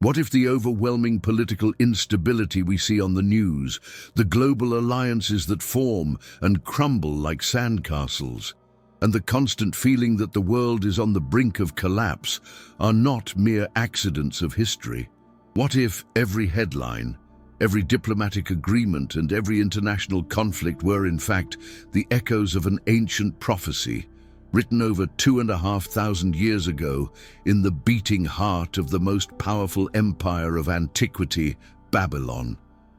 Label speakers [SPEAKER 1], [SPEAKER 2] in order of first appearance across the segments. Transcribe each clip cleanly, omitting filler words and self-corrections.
[SPEAKER 1] What if the overwhelming political instability we see on the news, the global alliances that form and crumble like sandcastles, and the constant feeling that the world is on the brink of collapse are not mere accidents of history? What if every headline, every diplomatic agreement and every international conflict were in fact the echoes of an ancient prophecy, written over 2,500 years ago in the beating heart of the most powerful empire of antiquity, Babylon?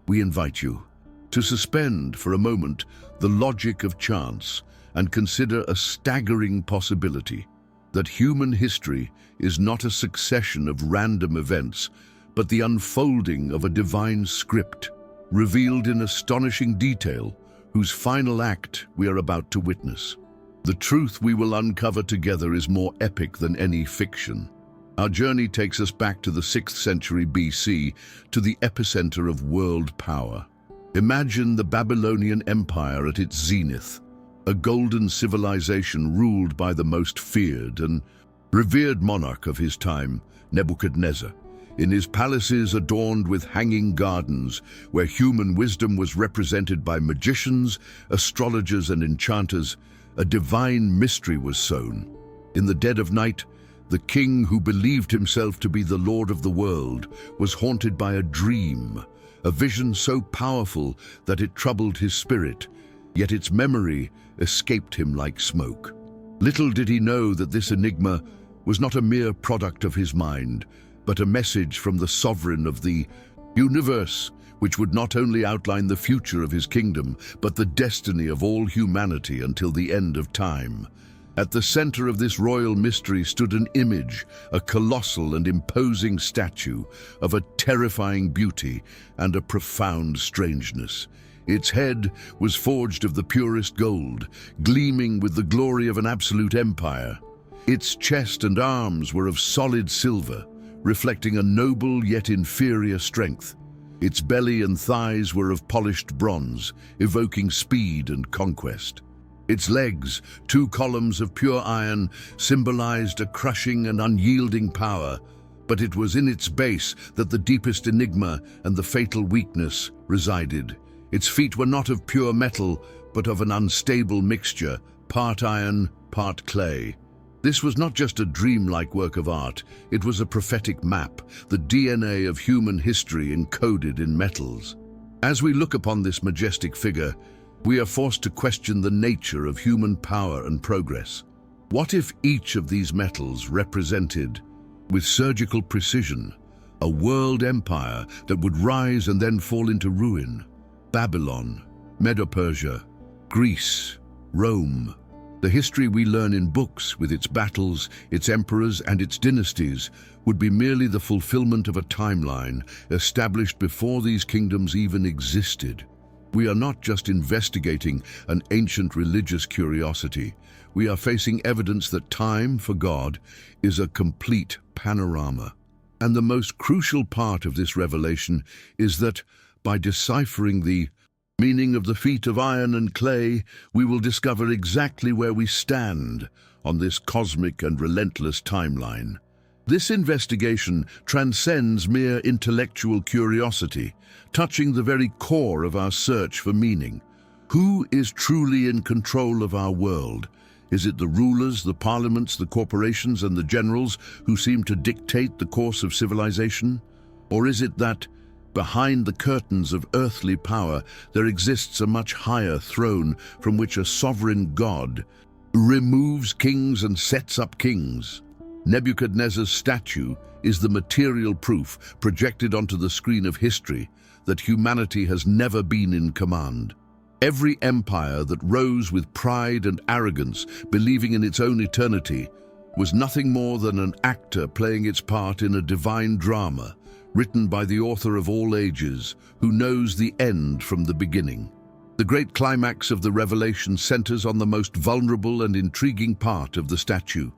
[SPEAKER 1] We invite you to suspend for a moment the logic of chance and consider a staggering possibility that human history is not a succession of random events, but the unfolding of a divine script, revealed in astonishing detail, whose final act we are about to witness. The truth we will uncover together is more epic than any fiction. Our journey takes us back to the 6th century BC, to the epicenter of world power. Imagine the Babylonian Empire at its zenith, a golden civilization ruled by the most feared and revered monarch of his time, Nebuchadnezzar. In his palaces adorned with hanging gardens, where human wisdom was represented by magicians, astrologers and enchanters, a divine mystery was sown. In the dead of night, the king, who believed himself to be the Lord of the world, was haunted by a dream, a vision so powerful that it troubled his spirit, yet its memory escaped him like smoke. Little did he know that this enigma was not a mere product of his mind, but a message from the sovereign of the universe, which would not only outline the future of his kingdom, but the destiny of all humanity until the end of time. At the center of this royal mystery stood an image, a colossal and imposing statue of a terrifying beauty and a profound strangeness. Its head was forged of the purest gold, gleaming with the glory of an absolute empire. Its chest and arms were of solid silver, reflecting a noble yet inferior strength. Its belly and thighs were of polished bronze, evoking speed and conquest. Its legs, 2 columns of pure iron, symbolized a crushing and unyielding power, but it was in its base that the deepest enigma and the fatal weakness resided. Its feet were not of pure metal, but of an unstable mixture, part iron, part clay. This was not just a dreamlike work of art, it was a prophetic map, the DNA of human history encoded in metals. As we look upon this majestic figure, we are forced to question the nature of human power and progress. What if each of these metals represented, with surgical precision, a world empire that would rise and then fall into ruin? Babylon, Medo-Persia, Greece, Rome. The history we learn in books, with its battles, its emperors, and its dynasties, would be merely the fulfillment of a timeline established before these kingdoms even existed. We are not just investigating an ancient religious curiosity. We are facing evidence that time, for God, is a complete panorama. And the most crucial part of this revelation is that, by deciphering the meaning of the feet of iron and clay, we will discover exactly where we stand on this cosmic and relentless timeline. This investigation transcends mere intellectual curiosity, touching the very core of our search for meaning. Who is truly in control of our world? Is it the rulers, the parliaments, the corporations, and the generals who seem to dictate the course of civilization? Or is it that, behind the curtains of earthly power, there exists a much higher throne from which a sovereign God removes kings and sets up kings? Nebuchadnezzar's statue is the material proof projected onto the screen of history that humanity has never been in command. Every empire that rose with pride and arrogance, believing in its own eternity, was nothing more than an actor playing its part in a divine drama, written by the author of all ages, who knows the end from the beginning. The great climax of the revelation centers on the most vulnerable and intriguing part of the statue,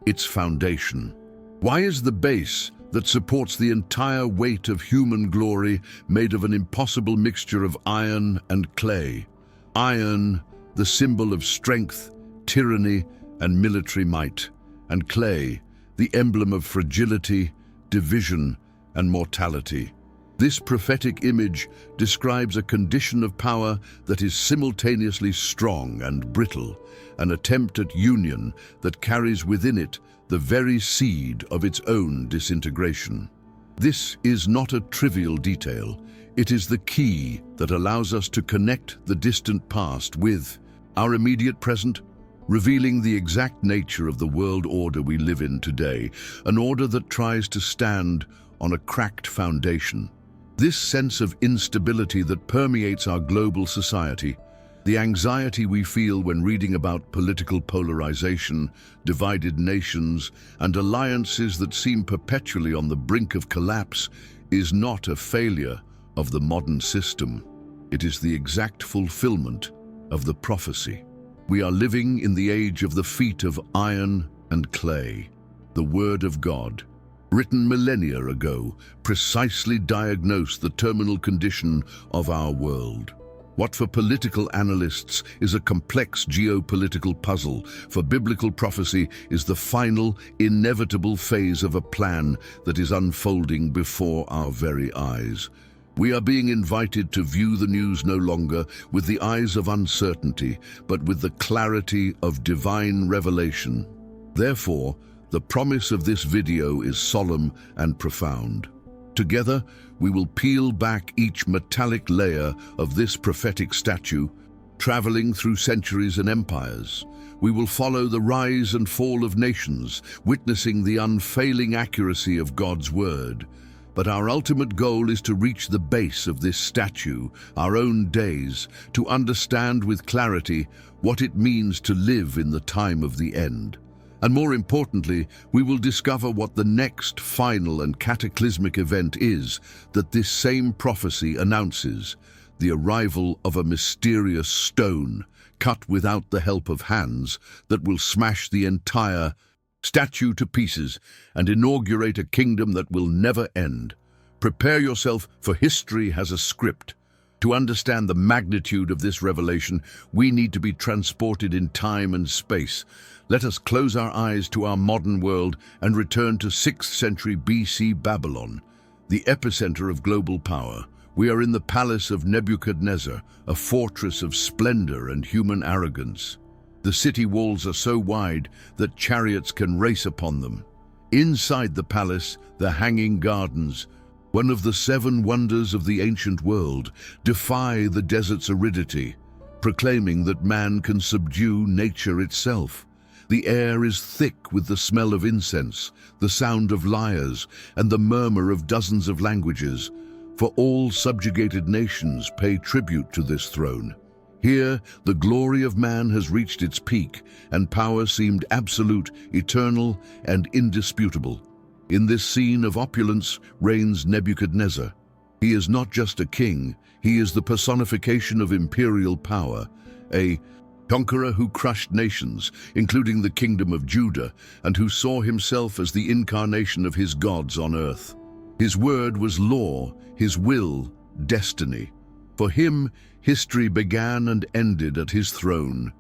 [SPEAKER 1] its foundation. Why is the base that supports the entire weight of human glory made of an impossible mixture of iron and clay? Iron, the symbol of strength, tyranny, and military might, and clay, the emblem of fragility, division, and mortality. This prophetic image describes a condition of power that is simultaneously strong and brittle, an attempt at union that carries within it the very seed of its own disintegration. This is not a trivial detail. It is the key that allows us to connect the distant past with our immediate present, revealing the exact nature of the world order we live in today, an order that tries to stand on a cracked foundation. This sense of instability that permeates our global society, the anxiety we feel when reading about political polarization, divided nations, and alliances that seem perpetually on the brink of collapse, is not a failure of the modern system. It is the exact fulfillment of the prophecy. We are living in the age of the feet of iron and clay. The Word of God, written millennia ago, precisely diagnosed the terminal condition of our world. What for political analysts is a complex geopolitical puzzle, for biblical prophecy is the final, inevitable phase of a plan that is unfolding before our very eyes. We are being invited to view the news no longer with the eyes of uncertainty, but with the clarity of divine revelation. Therefore, the promise of this video is solemn and profound. Together, we will peel back each metallic layer of this prophetic statue, traveling through centuries and empires. We will follow the rise and fall of nations, witnessing the unfailing accuracy of God's word. But our ultimate goal is to reach the base of this statue, our own days, to understand with clarity what it means to live in the time of the end. And more importantly, we will discover what the next final and cataclysmic event is that this same prophecy announces: the arrival of a mysterious stone, cut without the help of hands, that will smash the entire statue to pieces and inaugurate a kingdom that will never end. Prepare yourself, for history has a script. To understand the magnitude of this revelation, we need to be transported in time and space. Let us close our eyes to our modern world and return to 6th century BC Babylon, the epicenter of global power. We are in the palace of Nebuchadnezzar, a fortress of splendor and human arrogance. The city walls are so wide that chariots can race upon them. Inside the palace, the hanging gardens, one of the 7 wonders of the ancient world, defy the desert's aridity, proclaiming that man can subdue nature itself. The air is thick with the smell of incense, the sound of lyres, and the murmur of dozens of languages, for all subjugated nations pay tribute to this throne. Here, the glory of man has reached its peak, and power seemed absolute, eternal, and indisputable. In this scene of opulence reigns Nebuchadnezzar. He is not just a king, he is the personification of imperial power, a conqueror who crushed nations, including the kingdom of Judah, and who saw himself as the incarnation of his gods on earth. His word was law, his will, destiny. For him, history began and ended at his throne.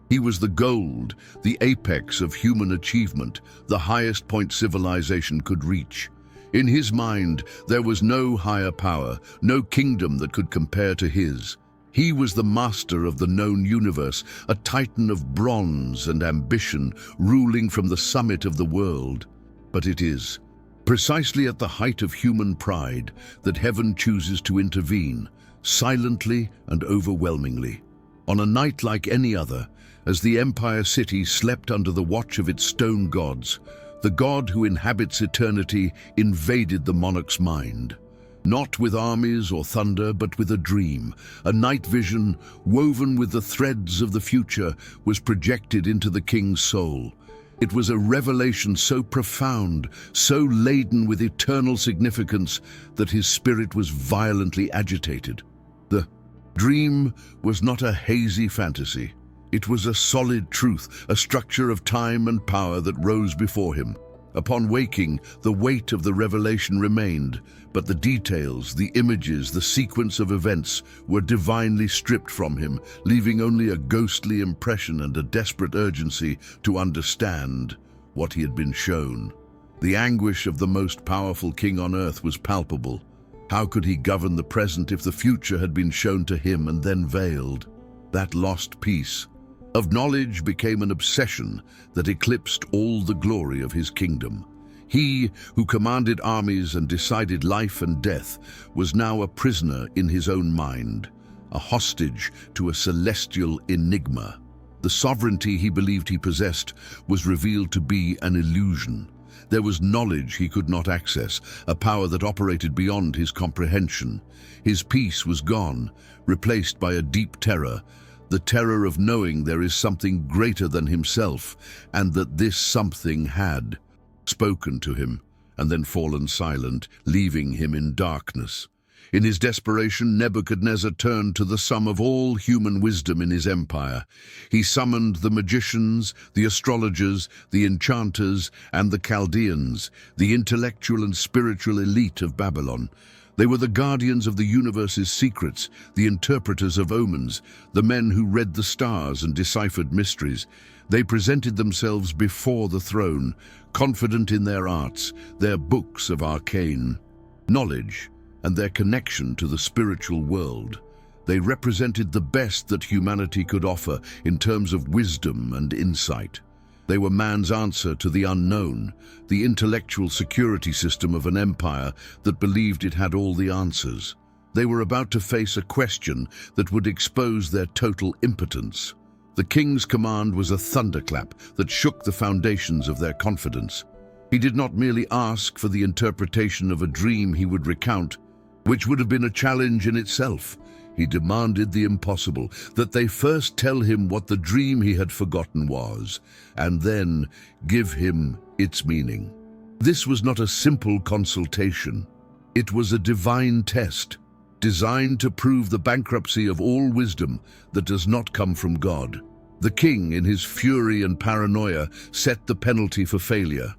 [SPEAKER 1] He was the gold, the apex of human achievement, the highest point civilization could reach. In his mind, there was no higher power, no kingdom that could compare to his. He was the master of the known universe, a titan of bronze and ambition, ruling from the summit of the world. But it is precisely at the height of human pride that heaven chooses to intervene, silently and overwhelmingly. On a night like any other, as the Empire City slept under the watch of its stone gods, the God who inhabits eternity invaded the monarch's mind. Not with armies or thunder, but with a dream. A night vision, woven with the threads of the future, was projected into the king's soul. It was a revelation so profound, so laden with eternal significance, that his spirit was violently agitated. The dream was not a hazy fantasy. It was a solid truth, a structure of time and power that rose before him. Upon waking, the weight of the revelation remained, but the details, the images, the sequence of events were divinely stripped from him, leaving only a ghostly impression and a desperate urgency to understand what he had been shown. The anguish of the most powerful king on earth was palpable. How could he govern the present if the future had been shown to him and then veiled? That lost piece of knowledge became an obsession that eclipsed all the glory of his kingdom. He, who commanded armies and decided life and death, was now a prisoner in his own mind, a hostage to a celestial enigma. The sovereignty he believed he possessed was revealed to be an illusion. There was knowledge he could not access, a power that operated beyond his comprehension. His peace was gone, replaced by a deep terror, the terror of knowing there is something greater than himself, and that this something had spoken to him, and then fallen silent, leaving him in darkness. In his desperation, Nebuchadnezzar turned to the sum of all human wisdom in his empire. He summoned the magicians, the astrologers, the enchanters, and the Chaldeans, the intellectual and spiritual elite of Babylon. They were the guardians of the universe's secrets, the interpreters of omens, the men who read the stars and deciphered mysteries. They presented themselves before the throne, confident in their arts, their books of arcane knowledge, and their connection to the spiritual world. They represented the best that humanity could offer in terms of wisdom and insight. They were man's answer to the unknown, the intellectual security system of an empire that believed it had all the answers. They were about to face a question that would expose their total impotence. The king's command was a thunderclap that shook the foundations of their confidence. He did not merely ask for the interpretation of a dream he would recount, which would have been a challenge in itself. He demanded the impossible, that they first tell him what the dream he had forgotten was, and then give him its meaning. This was not a simple consultation. It was a divine test, designed to prove the bankruptcy of all wisdom that does not come from God. The king, in his fury and paranoia, set the penalty for failure: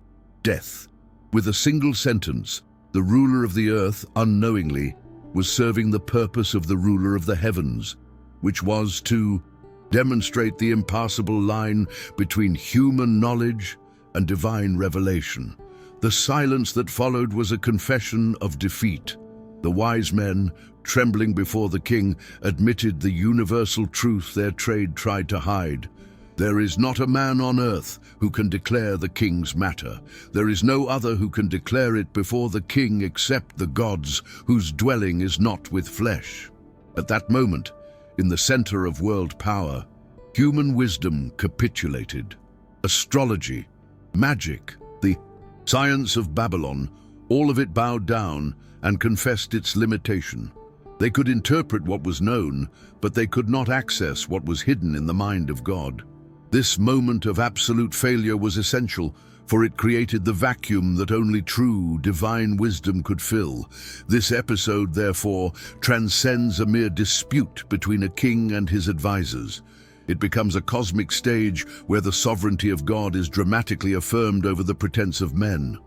[SPEAKER 1] death. With a single sentence, the ruler of the earth, unknowingly, was serving the purpose of the ruler of the heavens, which was to demonstrate the impassable line between human knowledge and divine revelation. The silence that followed was a confession of defeat. The wise men, trembling before the king, admitted the universal truth their trade tried to hide. There is not a man on earth who can declare the king's matter. There is no other who can declare it before the king except the gods, whose dwelling is not with flesh. At that moment, in the center of world power, human wisdom capitulated. Astrology, magic, the science of Babylon, all of it bowed down and confessed its limitation. They could interpret what was known, but they could not access what was hidden in the mind of God. This moment of absolute failure was essential, for it created the vacuum that only true, divine wisdom could fill. This episode, therefore, transcends a mere dispute between a king and his advisors. It becomes a cosmic stage where the sovereignty of God is dramatically affirmed over the pretense of men.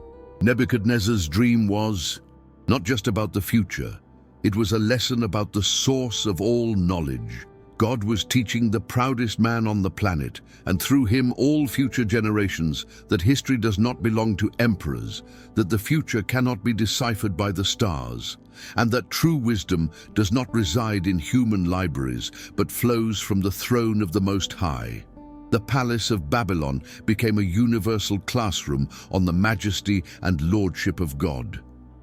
[SPEAKER 1] Nebuchadnezzar's dream was not just about the future. It was a lesson about the source of all knowledge. God was teaching the proudest man on the planet, and through him all future generations, that history does not belong to emperors, that the future cannot be deciphered by the stars, and that true wisdom does not reside in human libraries, but flows from the throne of the Most High. The palace of Babylon became a universal classroom on the majesty and lordship of God.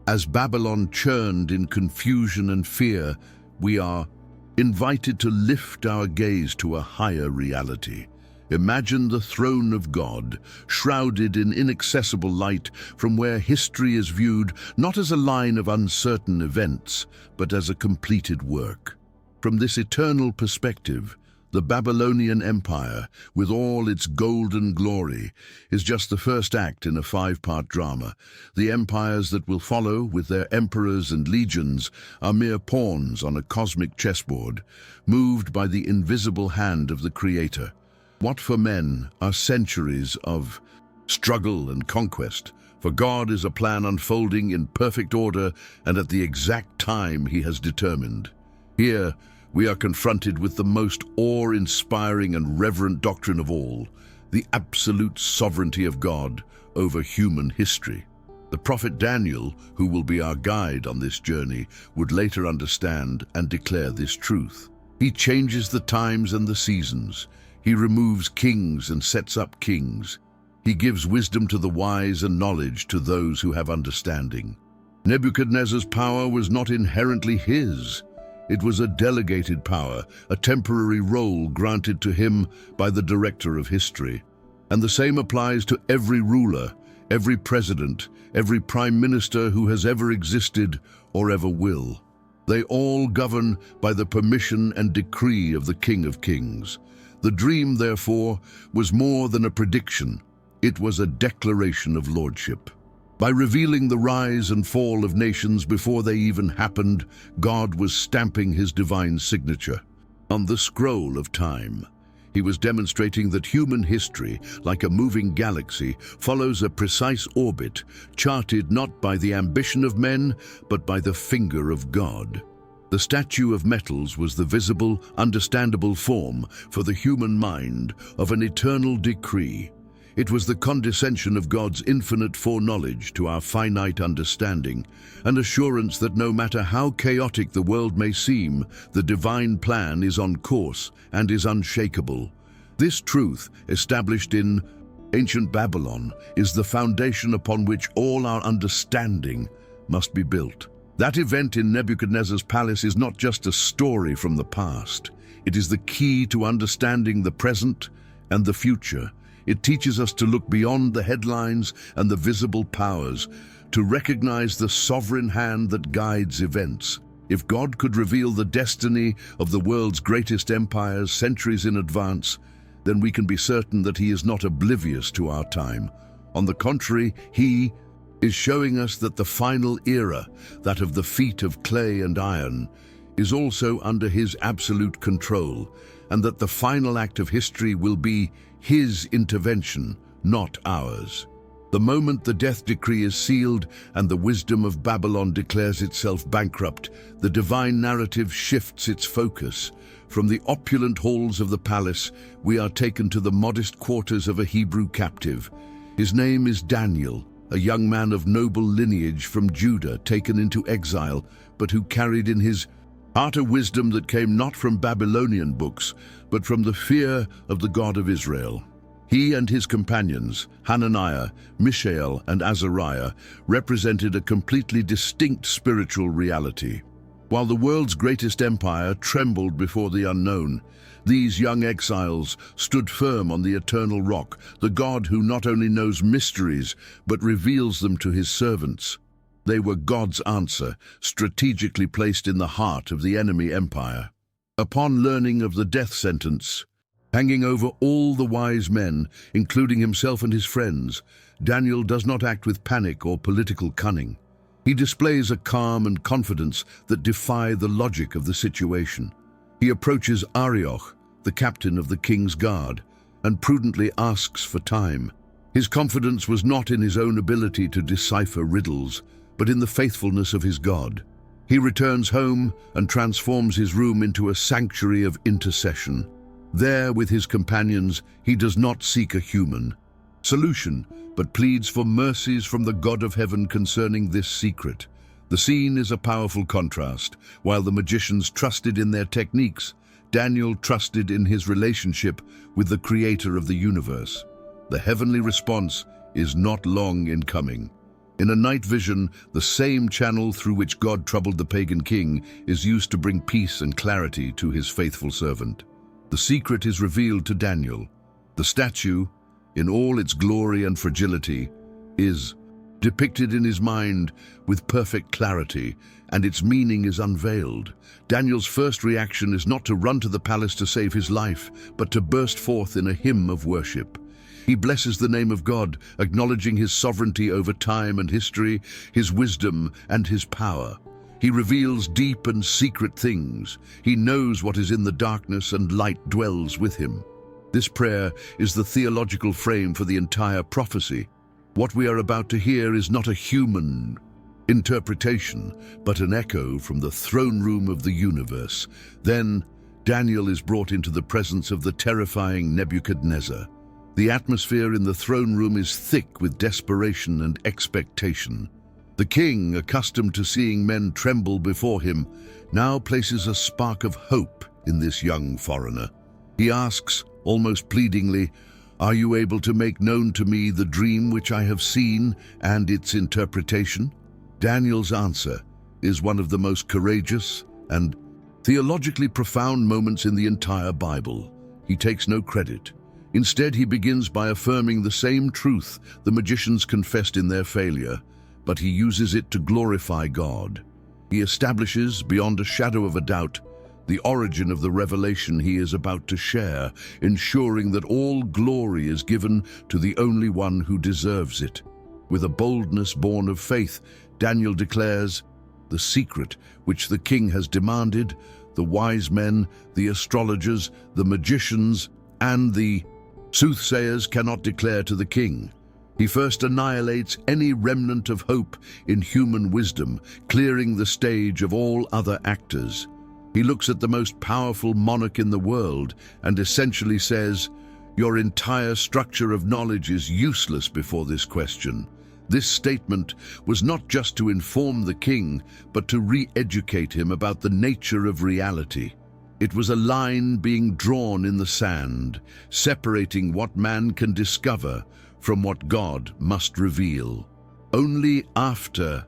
[SPEAKER 1] As Babylon churned in confusion and fear, we are invited to lift our gaze to a higher reality. Imagine the throne of God, shrouded in inaccessible light, from where history is viewed not as a line of uncertain events, but as a completed work. From this eternal perspective, the Babylonian Empire, with all its golden glory, is just the first act in a 5-part drama. The empires that will follow, with their emperors and legions, are mere pawns on a cosmic chessboard, moved by the invisible hand of the Creator. What for men are centuries of struggle and conquest, for God is a plan unfolding in perfect order and at the exact time He has determined. Here, we are confronted with the most awe-inspiring and reverent doctrine of all, the absolute sovereignty of God over human history. The prophet Daniel, who will be our guide on this journey, would later understand and declare this truth. He changes the times and the seasons. He removes kings and sets up kings. He gives wisdom to the wise and knowledge to those who have understanding. Nebuchadnezzar's power was not inherently his. It was a delegated power, a temporary role granted to him by the director of history. And the same applies to every ruler, every president, every prime minister who has ever existed or ever will. They all govern by the permission and decree of the King of Kings. The dream, therefore, was more than a prediction. It was a declaration of lordship. By revealing the rise and fall of nations before they even happened, God was stamping his divine signature on the scroll of time. He was demonstrating that human history, like a moving galaxy, follows a precise orbit, charted not by the ambition of men, but by the finger of God. The statue of metals was the visible, understandable form for the human mind of an eternal decree. It was the condescension of God's infinite foreknowledge to our finite understanding, an assurance that no matter how chaotic the world may seem, the divine plan is on course and is unshakable. This truth, established in ancient Babylon, is the foundation upon which all our understanding must be built. That event in Nebuchadnezzar's palace is not just a story from the past. It is the key to understanding the present and the future. It teaches us to look beyond the headlines and the visible powers, to recognize the sovereign hand that guides events. If God could reveal the destiny of the world's greatest empires centuries in advance, then we can be certain that he is not oblivious to our time. On the contrary, he is showing us that the final era, that of the feet of clay and iron, is also under his absolute control, and that the final act of history will be his intervention, not ours. The moment the death decree is sealed and the wisdom of Babylon declares itself bankrupt, the divine narrative shifts its focus. From the opulent halls of the palace, we are taken to the modest quarters of a Hebrew captive. His name is Daniel, a young man of noble lineage from Judah, taken into exile, but who carried in his heart a wisdom that came not from Babylonian books, but from the fear of the God of Israel. He and his companions, Hananiah, Mishael, and Azariah, represented a completely distinct spiritual reality. While the world's greatest empire trembled before the unknown, these young exiles stood firm on the eternal rock, the God who not only knows mysteries, but reveals them to his servants. They were God's answer, strategically placed in the heart of the enemy empire. Upon learning of the death sentence hanging over all the wise men, including himself and his friends, Daniel does not act with panic or political cunning. He displays a calm and confidence that defy the logic of the situation. He approaches Arioch, the captain of the king's guard, and prudently asks for time. His confidence was not in his own ability to decipher riddles, but in the faithfulness of his God. He returns home and transforms his room into a sanctuary of intercession. There, with his companions, he does not seek a human solution, but pleads for mercies from the God of heaven concerning this secret. The scene is a powerful contrast. While the magicians trusted in their techniques, Daniel trusted in his relationship with the creator of the universe. The heavenly response is not long in coming. In a night vision, the same channel through which God troubled the pagan king is used to bring peace and clarity to his faithful servant. The secret is revealed to Daniel. The statue, in all its glory and fragility, is depicted in his mind with perfect clarity, and its meaning is unveiled. Daniel's first reaction is not to run to the palace to save his life, but to burst forth in a hymn of worship. He blesses the name of God, acknowledging his sovereignty over time and history, his wisdom and his power. He reveals deep and secret things. He knows what is in the darkness, and light dwells with him. This prayer is the theological frame for the entire prophecy. What we are about to hear is not a human interpretation, but an echo from the throne room of the universe. Then Daniel is brought into the presence of the terrifying Nebuchadnezzar. The atmosphere in the throne room is thick with desperation and expectation. The king, accustomed to seeing men tremble before him, now places a spark of hope in this young foreigner. He asks, almost pleadingly, "Are you able to make known to me the dream which I have seen and its interpretation?" Daniel's answer is one of the most courageous and theologically profound moments in the entire Bible. He takes no credit. Instead, he begins by affirming the same truth the magicians confessed in their failure, but he uses it to glorify God. He establishes, beyond a shadow of a doubt, the origin of the revelation he is about to share, ensuring that all glory is given to the only one who deserves it. With a boldness born of faith, Daniel declares, "The secret which the king has demanded, the wise men, the astrologers, the magicians, and the soothsayers cannot declare to the king." He first annihilates any remnant of hope in human wisdom, clearing the stage of all other actors. He looks at the most powerful monarch in the world and essentially says, "Your entire structure of knowledge is useless before this question." This statement was not just to inform the king, but to re-educate him about the nature of reality. It was a line being drawn in the sand, separating what man can discover from what God must reveal. Only after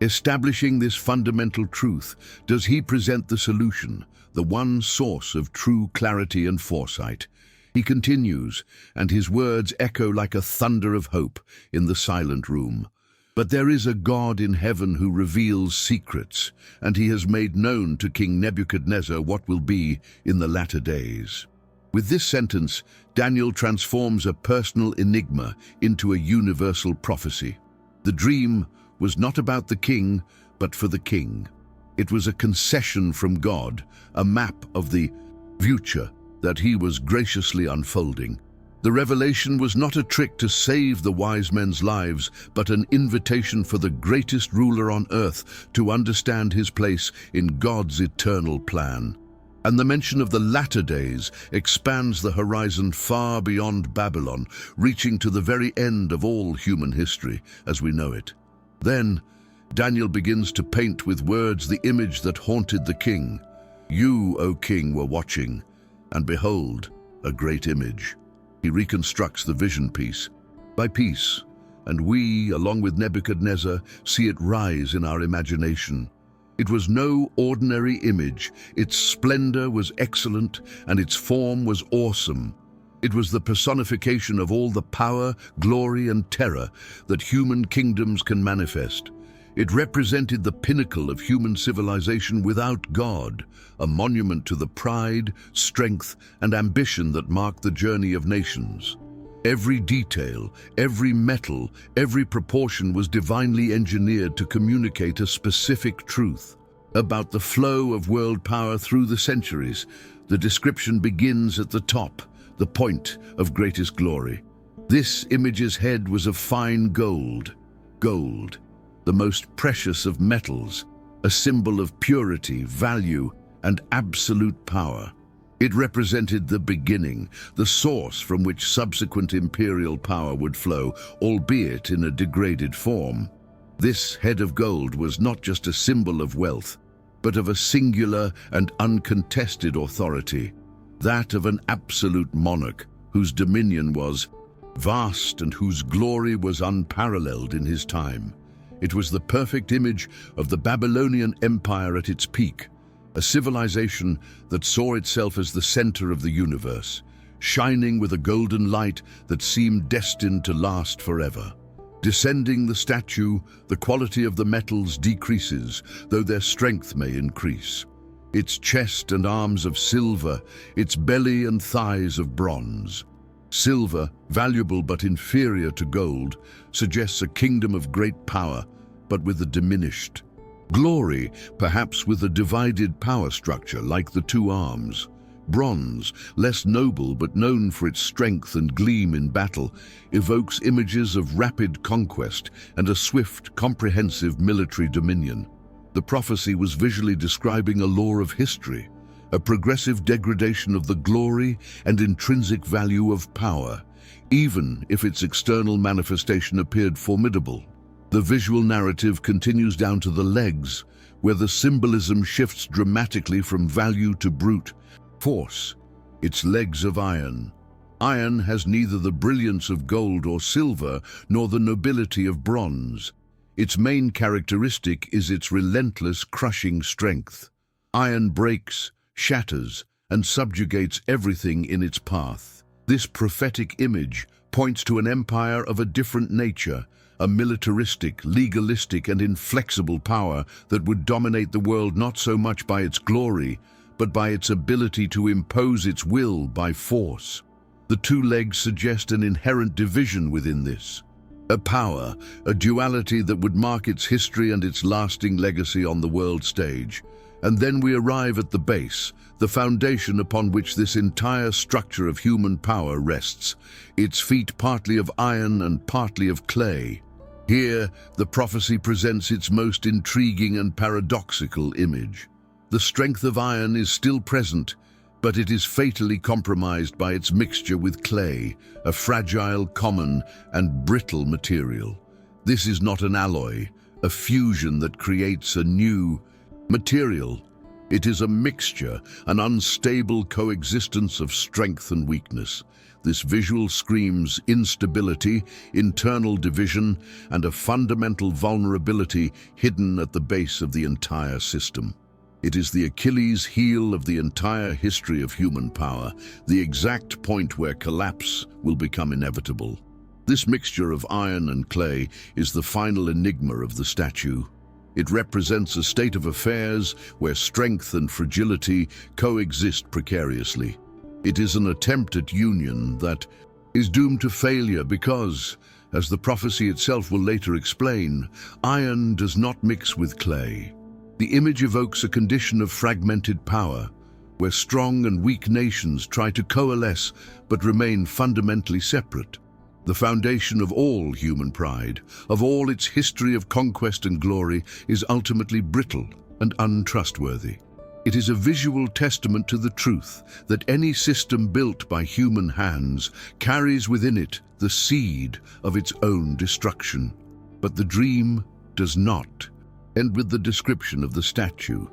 [SPEAKER 1] establishing this fundamental truth does he present the solution, the one source of true clarity and foresight. He continues, and his words echo like a thunder of hope in the silent room. "But there is a God in heaven who reveals secrets, and he has made known to King Nebuchadnezzar what will be in the latter days." With this sentence, Daniel transforms a personal enigma into a universal prophecy. The dream was not about the king, but for the king. It was a concession from God, a map of the future that he was graciously unfolding. The revelation was not a trick to save the wise men's lives, but an invitation for the greatest ruler on earth to understand his place in God's eternal plan. And the mention of the latter days expands the horizon far beyond Babylon, reaching to the very end of all human history as we know it. Then, Daniel begins to paint with words the image that haunted the king. "You, O king, were watching, and behold, a great image." He reconstructs the vision piece by piece, and we, along with Nebuchadnezzar, see it rise in our imagination. It was no ordinary image. Its splendor was excellent, and its form was awesome. It was the personification of all the power, glory, and terror that human kingdoms can manifest. It represented the pinnacle of human civilization without God, a monument to the pride, strength, and ambition that marked the journey of nations. Every detail, every metal, every proportion was divinely engineered to communicate a specific truth about the flow of world power through the centuries. The description begins at the top, the point of greatest glory. This image's head was of fine gold, the most precious of metals, a symbol of purity, value, and absolute power. It represented the beginning, the source from which subsequent imperial power would flow, albeit in a degraded form. This head of gold was not just a symbol of wealth, but of a singular and uncontested authority, that of an absolute monarch whose dominion was vast and whose glory was unparalleled in his time. It was the perfect image of the Babylonian Empire at its peak, a civilization that saw itself as the center of the universe, shining with a golden light that seemed destined to last forever. Descending the statue, the quality of the metals decreases, though their strength may increase. Its chest and arms of silver, its belly and thighs of bronze. Silver, valuable but inferior to gold, suggests a kingdom of great power, but with a diminished glory, perhaps with a divided power structure like the two arms. Bronze, less noble but known for its strength and gleam in battle, evokes images of rapid conquest and a swift, comprehensive military dominion. The prophecy was visually describing a law of history, a progressive degradation of the glory and intrinsic value of power. even if its external manifestation appeared formidable. The visual narrative continues down to the legs, where the symbolism shifts dramatically from value to brute force. Its legs of iron. Iron has neither the brilliance of gold or silver, nor the nobility of bronze. Its main characteristic is its relentless, crushing strength. Iron breaks, shatters, and subjugates everything in its path. This prophetic image points to an empire of a different nature, a militaristic, legalistic, and inflexible power that would dominate the world not so much by its glory, but by its ability to impose its will by force. The two legs suggest an inherent division within this. A power, a duality that would mark its history and its lasting legacy on the world stage. And then we arrive at the base, the foundation upon which this entire structure of human power rests, its feet partly of iron and partly of clay. Here, the prophecy presents its most intriguing and paradoxical image. The strength of iron is still present, but it is fatally compromised by its mixture with clay, a fragile, common, and brittle material. This is not an alloy, a fusion that creates a new material. It is a mixture, an unstable coexistence of strength and weakness. This visual screams instability, internal division, and a fundamental vulnerability hidden at the base of the entire system. It is the Achilles heel of the entire history of human power, the exact point where collapse will become inevitable. This mixture of iron and clay is the final enigma of the statue. It represents a state of affairs where strength and fragility coexist precariously. It is an attempt at union that is doomed to failure because, as the prophecy itself will later explain, iron does not mix with clay. The image evokes a condition of fragmented power, where strong and weak nations try to coalesce but remain fundamentally separate. The foundation of all human pride, of all its history of conquest and glory, is ultimately brittle and untrustworthy. It is a visual testament to the truth that any system built by human hands carries within it the seed of its own destruction. But the dream does not end with the description of the statue.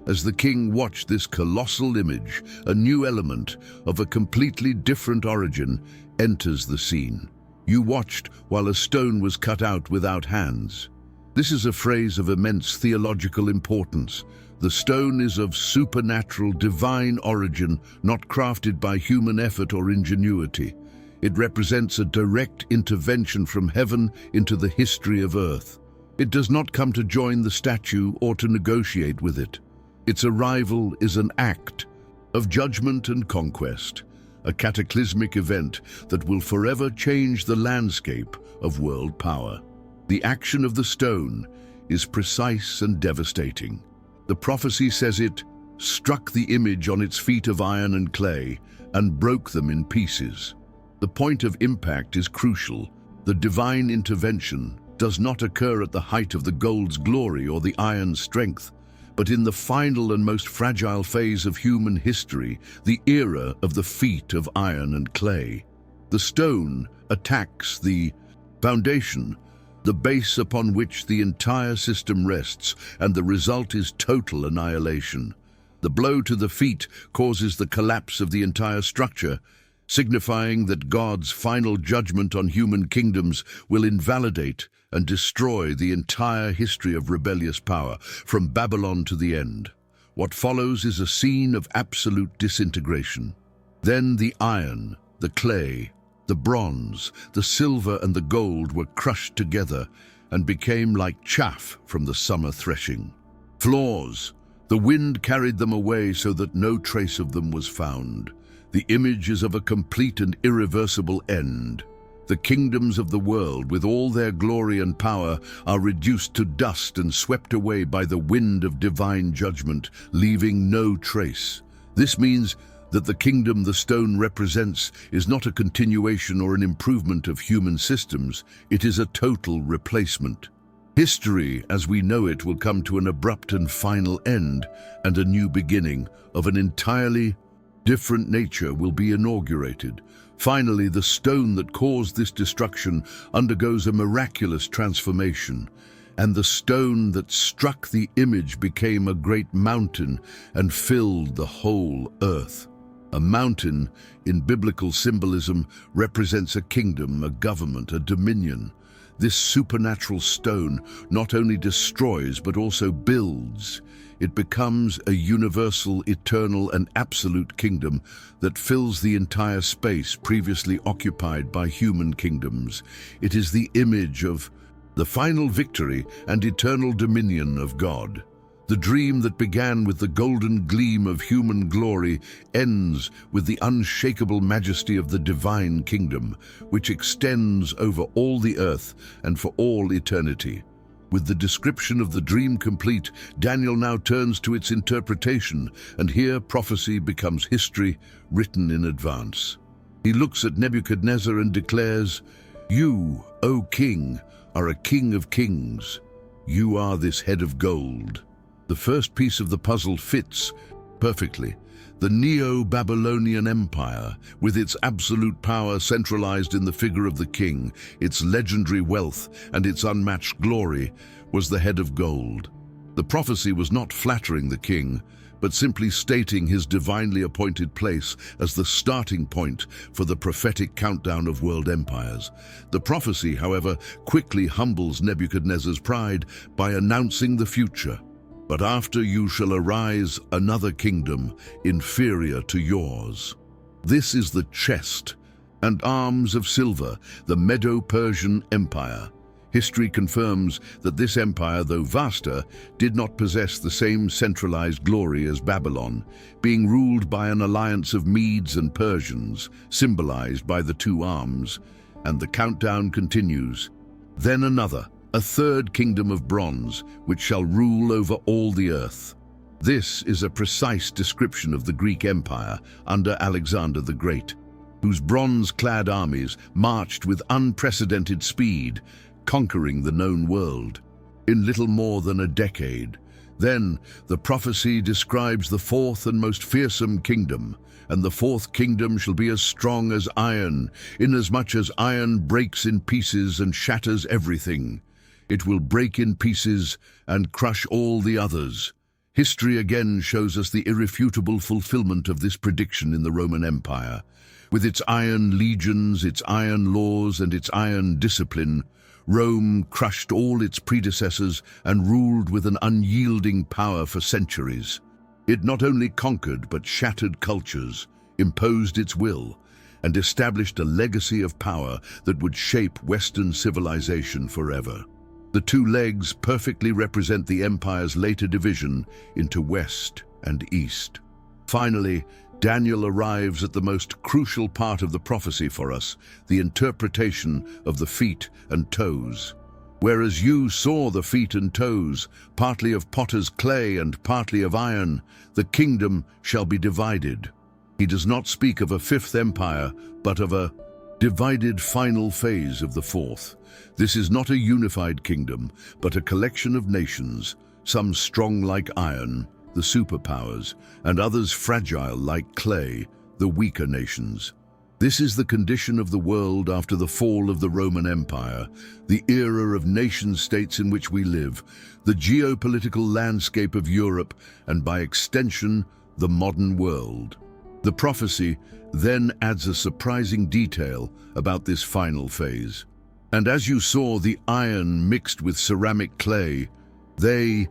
[SPEAKER 1] As the king watched this colossal image, a new element of a completely different origin enters the scene. You watched while a stone was cut out without hands. This is a phrase of immense theological importance. The stone is of supernatural, divine origin, not crafted by human effort or ingenuity. It represents a direct intervention from heaven into the history of earth. It does not come to join the statue or to negotiate with it. Its arrival is an act of judgment and conquest, a cataclysmic event that will forever change the landscape of world power. The action of the stone is precise and devastating. The prophecy says it struck the image on its feet of iron and clay and broke them in pieces. The point of impact is crucial. The divine intervention does not occur at the height of the gold's glory or the iron's strength, but in the final and most fragile phase of human history, the era of the feet of iron and clay. The stone attacks the foundation, the base upon which the entire system rests, and the result is total annihilation. The blow to the feet causes the collapse of the entire structure, signifying that God's final judgment on human kingdoms will invalidate and destroy the entire history of rebellious power, from Babylon to the end. What follows is a scene of absolute disintegration. Then the iron, the clay, the bronze, the silver and the gold were crushed together and became like chaff from the summer threshing. Flaws. The wind carried them away so that no trace of them was found. The image is of a complete and irreversible end. The kingdoms of the world, with all their glory and power, are reduced to dust and swept away by the wind of divine judgment, leaving no trace. This means that the kingdom the stone represents is not a continuation or an improvement of human systems, it is a total replacement. History, as we know it, will come to an abrupt and final end, and a new beginning of an entirely different nature will be inaugurated. Finally, the stone that caused this destruction undergoes a miraculous transformation, and the stone that struck the image became a great mountain and filled the whole earth. A mountain, in biblical symbolism, represents a kingdom, a government, a dominion. This supernatural stone not only destroys but also builds. It becomes a universal, eternal, and absolute kingdom that fills the entire space previously occupied by human kingdoms. It is the image of the final victory and eternal dominion of God. The dream that began with the golden gleam of human glory ends with the unshakable majesty of the divine kingdom, which extends over all the earth and for all eternity. With the description of the dream complete, Daniel now turns to its interpretation, and here prophecy becomes history written in advance. He looks at Nebuchadnezzar and declares, "You, O king, are a king of kings. You are this head of gold." The first piece of the puzzle fits perfectly. The Neo-Babylonian Empire, with its absolute power centralized in the figure of the king, its legendary wealth, and its unmatched glory, was the head of gold. The prophecy was not flattering the king, but simply stating his divinely appointed place as the starting point for the prophetic countdown of world empires. The prophecy, however, quickly humbles Nebuchadnezzar's pride by announcing the future. "But after you shall arise another kingdom inferior to yours." This is the chest and arms of silver, the Medo-Persian Empire. History confirms that this empire, though vaster, did not possess the same centralized glory as Babylon, being ruled by an alliance of Medes and Persians, symbolized by the two arms. And the countdown continues. Then another, a third kingdom of bronze, which shall rule over all the earth. This is a precise description of the Greek Empire under Alexander the Great, whose bronze-clad armies marched with unprecedented speed, conquering the known world in little more than a decade. Then the prophecy describes the fourth and most fearsome kingdom, and the fourth kingdom shall be as strong as iron, inasmuch as iron breaks in pieces and shatters everything. It will break in pieces and crush all the others. History again shows us the irrefutable fulfillment of this prediction in the Roman Empire. With its iron legions, its iron laws, and its iron discipline, Rome crushed all its predecessors and ruled with an unyielding power for centuries. It not only conquered but shattered cultures, imposed its will, and established a legacy of power that would shape Western civilization forever. The two legs perfectly represent the empire's later division into West and East. Finally, Daniel arrives at the most crucial part of the prophecy for us, the interpretation of the feet and toes. Whereas you saw the feet and toes, partly of potter's clay and partly of iron, the kingdom shall be divided. He does not speak of a fifth empire, but of a divided final phase of the fourth. This is not a unified kingdom, but a collection of nations, some strong like iron, the superpowers, and others fragile like clay, the weaker nations. This is the condition of the world after the fall of the Roman Empire, the era of nation-states in which we live, the geopolitical landscape of Europe, and by extension, the modern world. The prophecy then adds a surprising detail about this final phase. And as you saw the iron mixed with ceramic clay, they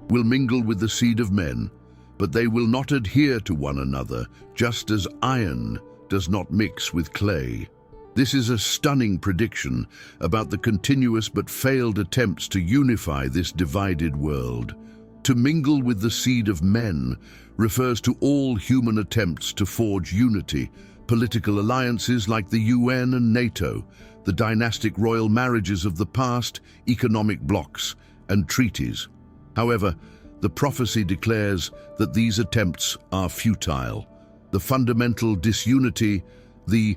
[SPEAKER 1] will mingle with the seed of men, but they will not adhere to one another, just as iron does not mix with clay. This is a stunning prediction about the continuous but failed attempts to unify this divided world. To mingle with the seed of men refers to all human attempts to forge unity, political alliances like the UN and NATO, the dynastic royal marriages of the past, economic blocs, and treaties. However, the prophecy declares that these attempts are futile. The fundamental disunity, the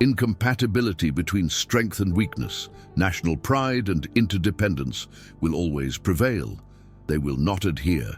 [SPEAKER 1] incompatibility between strength and weakness, national pride and interdependence will always prevail. They will not adhere.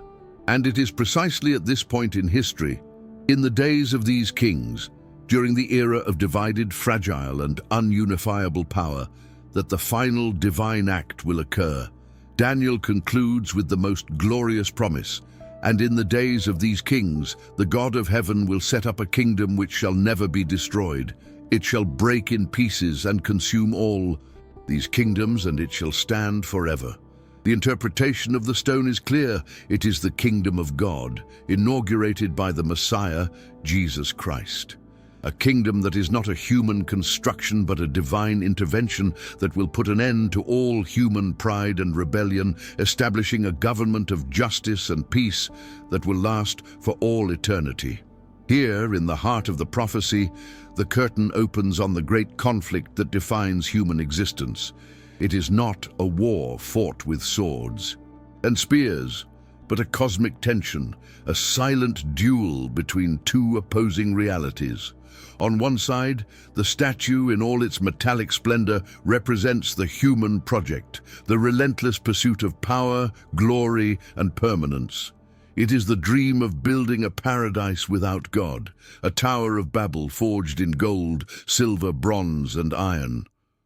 [SPEAKER 1] And it is precisely at this point in history In the days of these kings, during the era of divided, fragile, and ununifiable power, that the final divine act will occur. Daniel concludes with the most glorious promise, "And in the days of these kings, the God of heaven will set up a kingdom which shall never be destroyed. It shall break in pieces and consume all these kingdoms, and it shall stand forever." The interpretation of the stone is clear. It is the kingdom of God, inaugurated by the Messiah, Jesus Christ. A kingdom that is not a human construction but a divine intervention that will put an end to all human pride and rebellion, establishing a government of justice and peace that will last for all eternity. Here, in the heart of the prophecy, the curtain opens on the great conflict that defines human existence. It is not a war fought with swords and spears, but a cosmic tension, a silent duel between two opposing realities. On one side, the statue in all its metallic splendor represents the human project, the relentless pursuit of power, glory, and permanence. It is the dream of building a paradise without God, a Tower of Babel forged in gold, silver, bronze, and iron.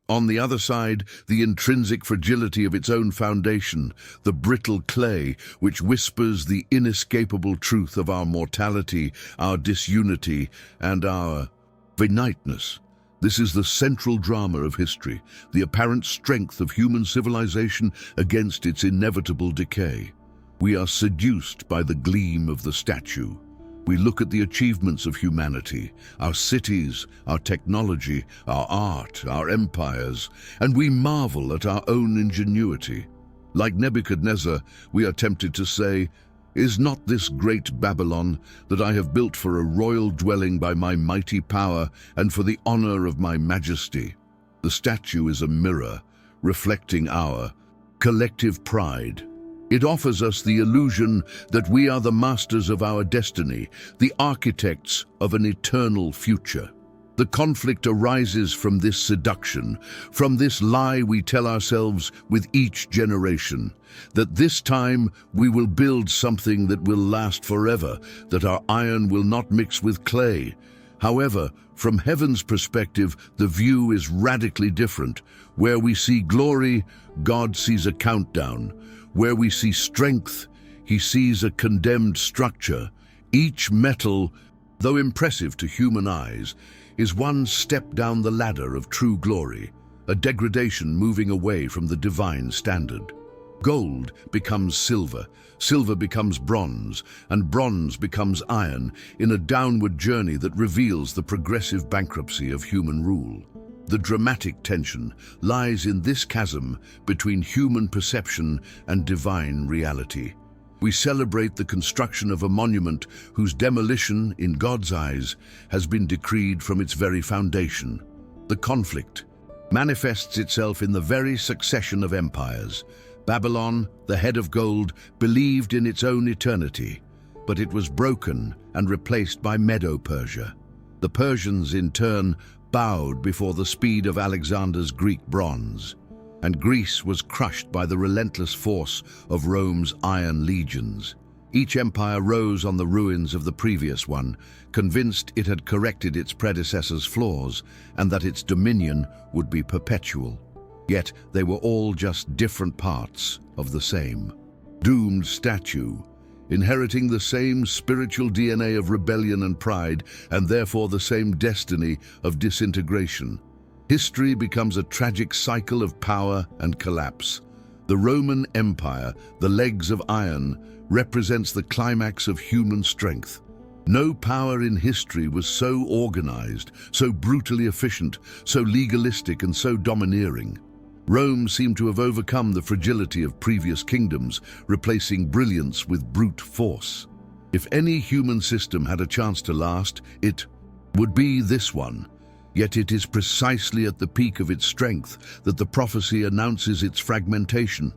[SPEAKER 1] On the other side, the intrinsic fragility of its own foundation, the brittle clay which whispers the inescapable truth of our mortality, our disunity, and our finiteness. This is the central drama of history, the apparent strength of human civilization against its inevitable decay. We are seduced by the gleam of the statue. We look at the achievements of humanity, our cities, our technology, our art, our empires, and we marvel at our own ingenuity. Like Nebuchadnezzar, we are tempted to say, "Is not this great Babylon that I have built for a royal dwelling by my mighty power and for the honor of my majesty?" The statue is a mirror reflecting our collective pride. It offers us the illusion that we are the masters of our destiny, the architects of an eternal future. The conflict arises from this seduction, from this lie we tell ourselves with each generation, that this time we will build something that will last forever, that our iron will not mix with clay. However, from heaven's perspective, the view is radically different. Where we see glory, God sees a countdown. Where we see strength, he sees a condemned structure. Each metal, though impressive to human eyes, is one step down the ladder of true glory, a degradation moving away from the divine standard. Gold becomes silver, silver becomes bronze, and bronze becomes iron in a downward journey that reveals the progressive bankruptcy of human rule. The dramatic tension lies in this chasm between human perception and divine reality. We celebrate the construction of a monument whose demolition, in God's eyes, has been decreed from its very foundation. The conflict manifests itself in the very succession of empires. Babylon, the head of gold, believed in its own eternity, but it was broken and replaced by Medo-Persia. The Persians, in turn, bowed before the speed of Alexander's Greek bronze, and Greece was crushed by the relentless force of Rome's iron legions. Each empire rose on the ruins of the previous one, convinced it had corrected its predecessor's flaws and that its dominion would be perpetual. Yet they were all just different parts of the same doomed statue, inheriting the same spiritual DNA of rebellion and pride, and therefore the same destiny of disintegration. History becomes a tragic cycle of power and collapse. The Roman Empire, the legs of iron, represents the climax of human strength. No power in history was so organized, so brutally efficient, so legalistic, and so domineering. Rome seemed to have overcome the fragility of previous kingdoms, replacing brilliance with brute force. If any human system had a chance to last, it would be this one. Yet it is precisely at the peak of its strength that the prophecy announces its fragmentation.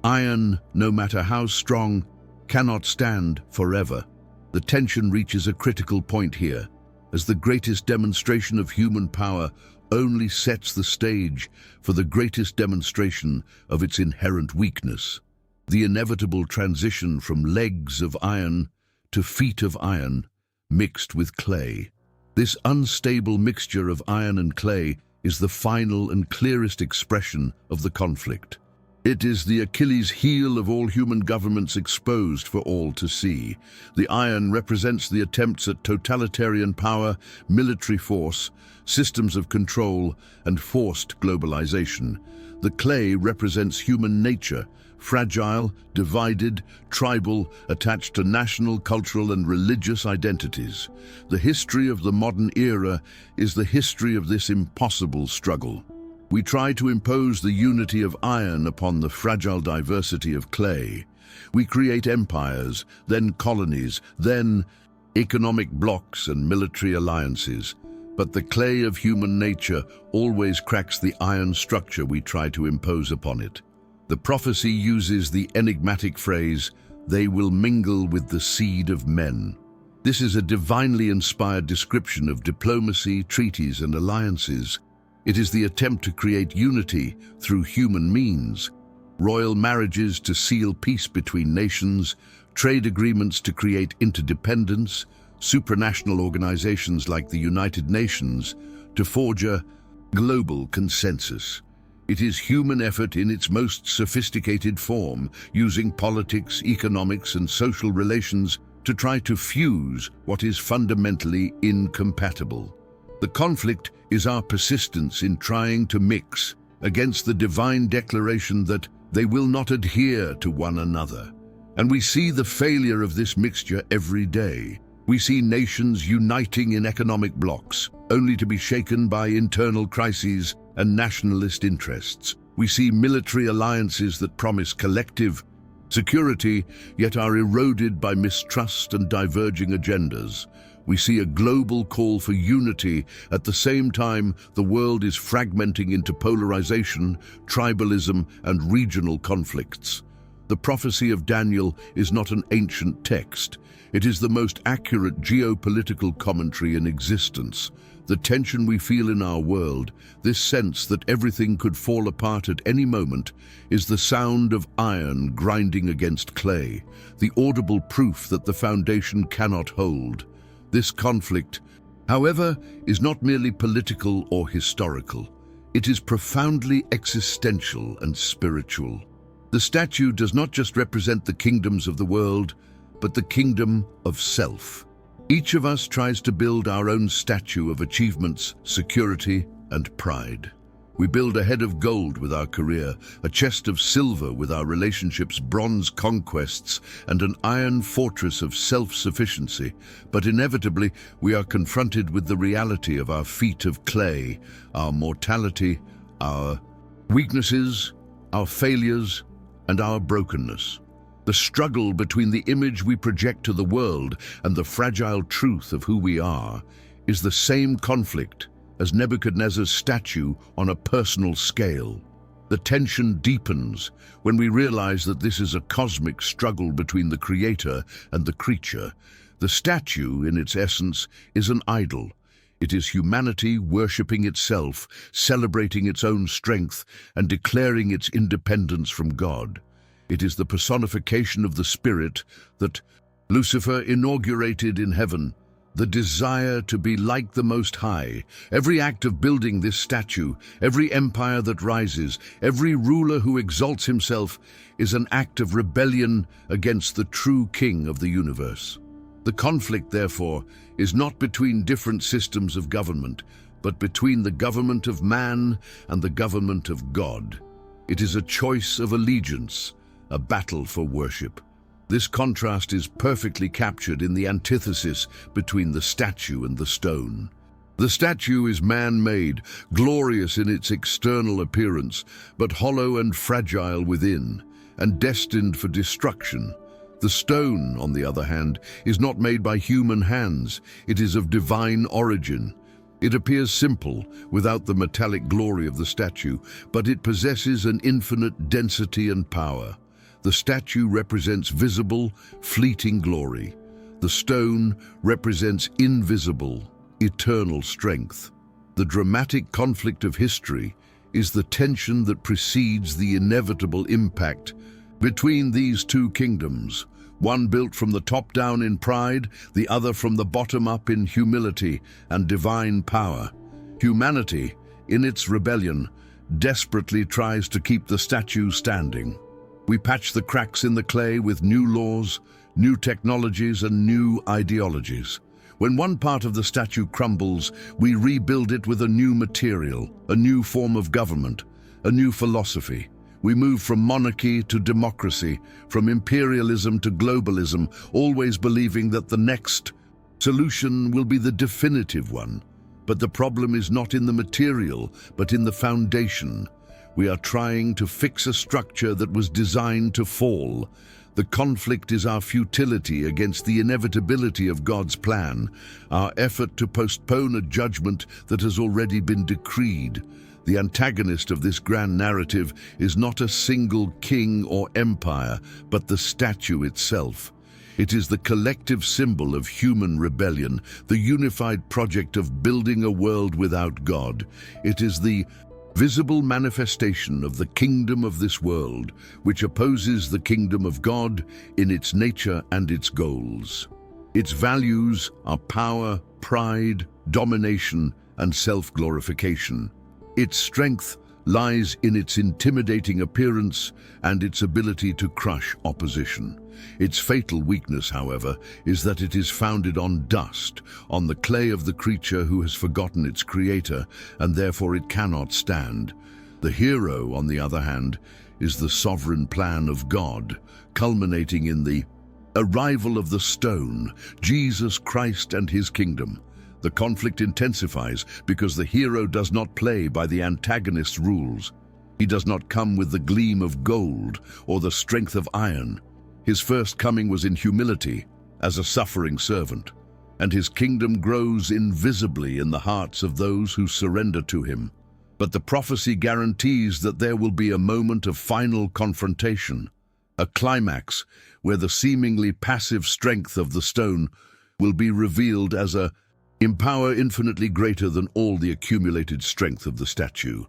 [SPEAKER 1] Iron, no matter how strong, cannot stand forever. The tension reaches a critical point here, as the greatest demonstration of human power only sets the stage for the greatest demonstration of its inherent weakness. The inevitable transition from legs of iron to feet of iron mixed with clay. This unstable mixture of iron and clay is the final and clearest expression of the conflict. It is the Achilles heel of all human governments exposed for all to see. The iron represents the attempts at totalitarian power, military force, systems of control, and forced globalization. The clay represents human nature, fragile, divided, tribal, attached to national, cultural, and religious identities. The history of the modern era is the history of this impossible struggle. We try to impose the unity of iron upon the fragile diversity of clay. We create empires, then colonies, then economic blocs and military alliances. But the clay of human nature always cracks the iron structure we try to impose upon it. The prophecy uses the enigmatic phrase, "They will mingle with the seed of men." This is a divinely inspired description of diplomacy, treaties, and alliances. It is the attempt to create unity through human means, royal marriages to seal peace between nations, trade agreements to create interdependence, supranational organizations like the United Nations to forge a global consensus. It is human effort in its most sophisticated form, using politics, economics, and social relations to try to fuse what is fundamentally incompatible. The conflict is our persistence in trying to mix against the divine declaration that they will not adhere to one another. And we see the failure of this mixture every day. We see nations uniting in economic blocs, only to be shaken by internal crises and nationalist interests. We see military alliances that promise collective security, yet are eroded by mistrust and diverging agendas. We see a global call for unity. At the same time, the world is fragmenting into polarization, tribalism, and regional conflicts. The prophecy of Daniel is not an ancient text. It is the most accurate geopolitical commentary in existence. The tension we feel in our world, this sense that everything could fall apart at any moment, is the sound of iron grinding against clay, the audible proof that the foundation cannot hold. This conflict, however, is not merely political or historical. It is profoundly existential and spiritual. The statue does not just represent the kingdoms of the world, but the kingdom of self. Each of us tries to build our own statue of achievements, security, and pride. We build a head of gold with our career, a chest of silver with our relationships, bronze conquests, and an iron fortress of self-sufficiency. But inevitably, we are confronted with the reality of our feet of clay, our mortality, our weaknesses, our failures, and our brokenness. The struggle between the image we project to the world and the fragile truth of who we are is the same conflict as Nebuchadnezzar's statue on a personal scale. The tension deepens when we realize that this is a cosmic struggle between the creator and the creature. The statue, in its essence, is an idol. It is humanity worshipping itself, celebrating its own strength, and declaring its independence from God. It is the personification of the spirit that Lucifer inaugurated in heaven, the desire to be like the Most High. Every act of building this statue, every empire that rises, every ruler who exalts himself is an act of rebellion against the true King of the universe. The conflict, therefore, is not between different systems of government, but between the government of man and the government of God. It is a choice of allegiance, a battle for worship. This contrast is perfectly captured in the antithesis between the statue and the stone. The statue is man-made, glorious in its external appearance, but hollow and fragile within, and destined for destruction. The stone, on the other hand, is not made by human hands. It is of divine origin. It appears simple, without the metallic glory of the statue, but it possesses an infinite density and power. The statue represents visible, fleeting glory. The stone represents invisible, eternal strength. The dramatic conflict of history is the tension that precedes the inevitable impact between these two kingdoms. one built from the top down in pride, the other from the bottom up in humility and divine power. Humanity, in its rebellion, desperately tries to keep the statue standing. We patch the cracks in the clay with new laws, new technologies, and new ideologies. When one part of the statue crumbles, we rebuild it with a new material, a new form of government, a new philosophy. We move from monarchy to democracy, from imperialism to globalism, always believing that the next solution will be the definitive one. But the problem is not in the material, but in the foundation. We are trying to fix a structure that was designed to fall. The conflict is our futility against the inevitability of God's plan, our effort to postpone a judgment that has already been decreed. The antagonist of this grand narrative is not a single king or empire, but the statue itself. It is the collective symbol of human rebellion, the unified project of building a world without God. It is the visible manifestation of the kingdom of this world, which opposes the kingdom of God in its nature and its goals. Its values are power, pride, domination, and self-glorification. Its strength lies in its intimidating appearance and its ability to crush opposition. Its fatal weakness, however, is that it is founded on dust, on the clay of the creature who has forgotten its creator, and therefore it cannot stand. The hero, on the other hand, is the sovereign plan of God, culminating in the arrival of the stone, Jesus Christ and his kingdom. The conflict intensifies because the hero does not play by the antagonist's rules. He does not come with the gleam of gold or the strength of iron. His first coming was in humility, as a suffering servant, and his kingdom grows invisibly in the hearts of those who surrender to him. But the prophecy guarantees that there will be a moment of final confrontation, a climax where the seemingly passive strength of the stone will be revealed as a power infinitely greater than all the accumulated strength of the statue.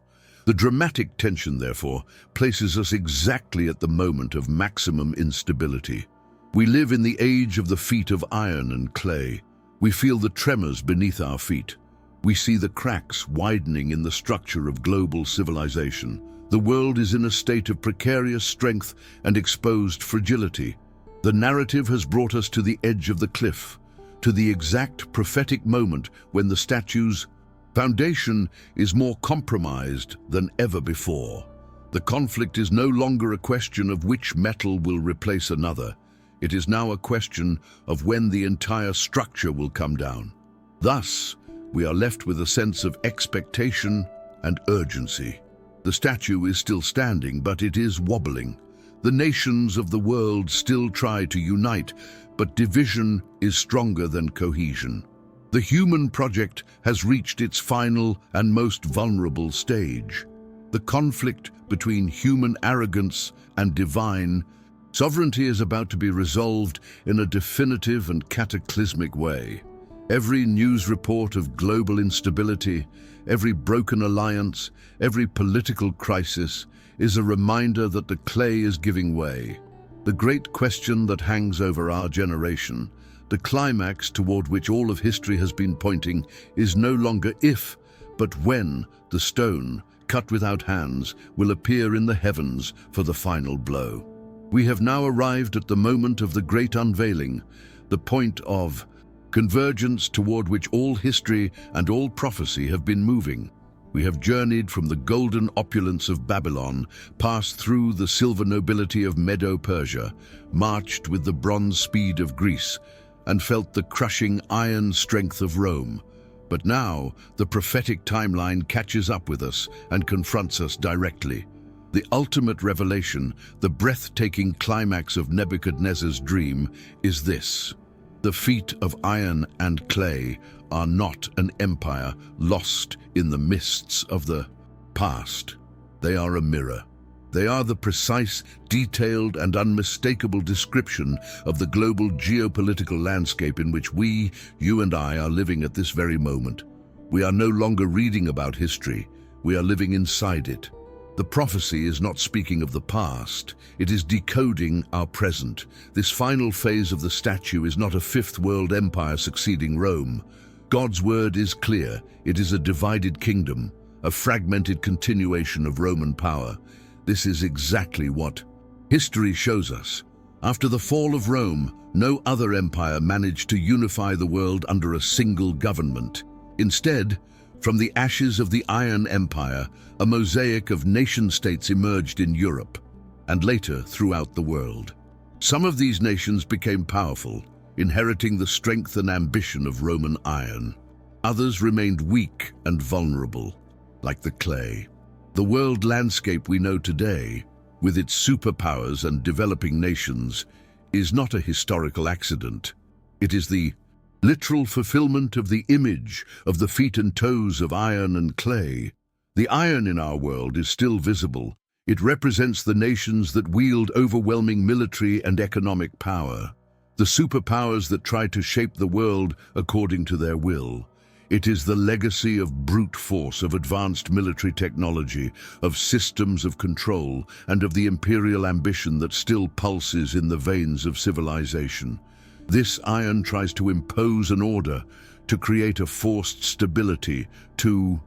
[SPEAKER 1] The dramatic tension, therefore, places us exactly at the moment of maximum instability. We live in the age of the feet of iron and clay. We feel the tremors beneath our feet. We see the cracks widening in the structure of global civilization. The world is in a state of precarious strength and exposed fragility. The narrative has brought us to the edge of the cliff, to the exact prophetic moment when the statue's foundation is more compromised than ever before. The conflict is no longer a question of which metal will replace another. It is now a question of when the entire structure will come down. Thus, we are left with a sense of expectation and urgency. The statue is still standing, but it is wobbling. The nations of the world still try to unite, but division is stronger than cohesion. The human project has reached its final and most vulnerable stage. The conflict between human arrogance and divine sovereignty is about to be resolved in a definitive and cataclysmic way. Every news report of global instability, every broken alliance, every political crisis is a reminder that the clay is giving way. The great question that hangs over our generation, the climax toward which all of history has been pointing, is no longer if, but when the stone, cut without hands, will appear in the heavens for the final blow. We have now arrived at the moment of the great unveiling, the point of convergence toward which all history and all prophecy have been moving. We have journeyed from the golden opulence of Babylon, passed through the silver nobility of Medo-Persia, marched with the bronze speed of Greece, and felt the crushing iron strength of Rome. But now, the prophetic timeline catches up with us and confronts us directly. The ultimate revelation, the breathtaking climax of Nebuchadnezzar's dream, is this: the feet of iron and clay are not an empire lost in the mists of the past. They are a mirror. They are the precise, detailed, and unmistakable description of the global geopolitical landscape in which we, you and I, are living at this very moment. We are no longer reading about history. We are living inside it. The prophecy is not speaking of the past, it is decoding our present. This final phase of the statue is not a fifth world empire succeeding Rome. God's word is clear. It is a divided kingdom, a fragmented continuation of Roman power. This is exactly what history shows us. After the fall of Rome, no other empire managed to unify the world under a single government. Instead, from the ashes of the Iron Empire, a mosaic of nation-states emerged in Europe, and later throughout the world. Some of these nations became powerful, inheriting the strength and ambition of Roman iron. Others remained weak and vulnerable, like the clay. The world landscape we know today, with its superpowers and developing nations, is not a historical accident. It is the literal fulfillment of the image of the feet and toes of iron and clay. The iron in our world is still visible. It represents the nations that wield overwhelming military and economic power, the superpowers that try to shape the world according to their will. It is the legacy of brute force, of advanced military technology, of systems of control, and of the imperial ambition that still pulses in the veins of civilization. This iron tries to impose an order, to create a forced stability, to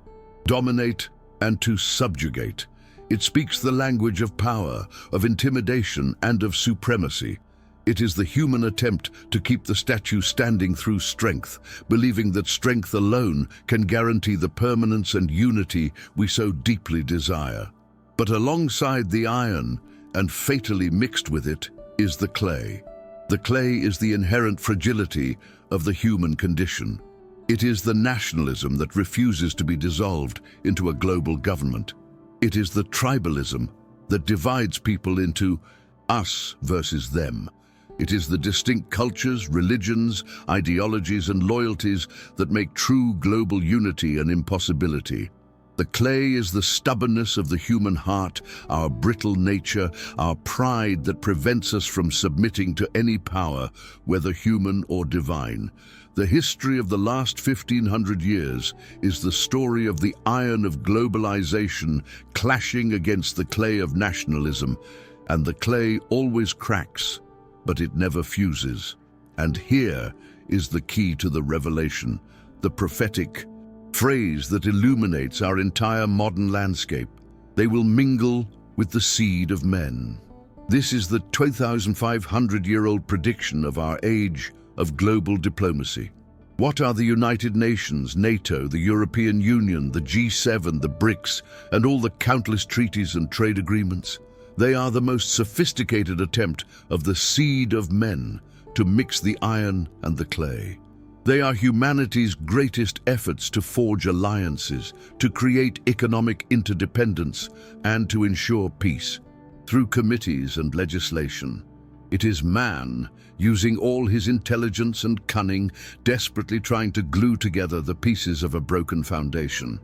[SPEAKER 1] dominate and to subjugate. It speaks the language of power, of intimidation, and of supremacy. It is the human attempt to keep the statue standing through strength, believing that strength alone can guarantee the permanence and unity we so deeply desire. But alongside the iron, and fatally mixed with it, is the clay. The clay is the inherent fragility of the human condition. It is the nationalism that refuses to be dissolved into a global government. It is the tribalism that divides people into us versus them. It is the distinct cultures, religions, ideologies, and loyalties that make true global unity an impossibility. The clay is the stubbornness of the human heart, our brittle nature, our pride that prevents us from submitting to any power, whether human or divine. The history of the last 1500 years is the story of the iron of globalization clashing against the clay of nationalism, and the clay always cracks, but it never fuses. And here is the key to the revelation, the prophetic phrase that illuminates our entire modern landscape. They will mingle with the seed of men. This is the 2,500-year-old prediction of our age of global diplomacy. What are the United Nations, NATO, the European Union, the G7, the BRICS, and all the countless treaties and trade agreements? They are the most sophisticated attempt of the seed of men to mix the iron and the clay. They are humanity's greatest efforts to forge alliances, to create economic interdependence, and to ensure peace through committees and legislation. It is man, using all his intelligence and cunning, desperately trying to glue together the pieces of a broken foundation.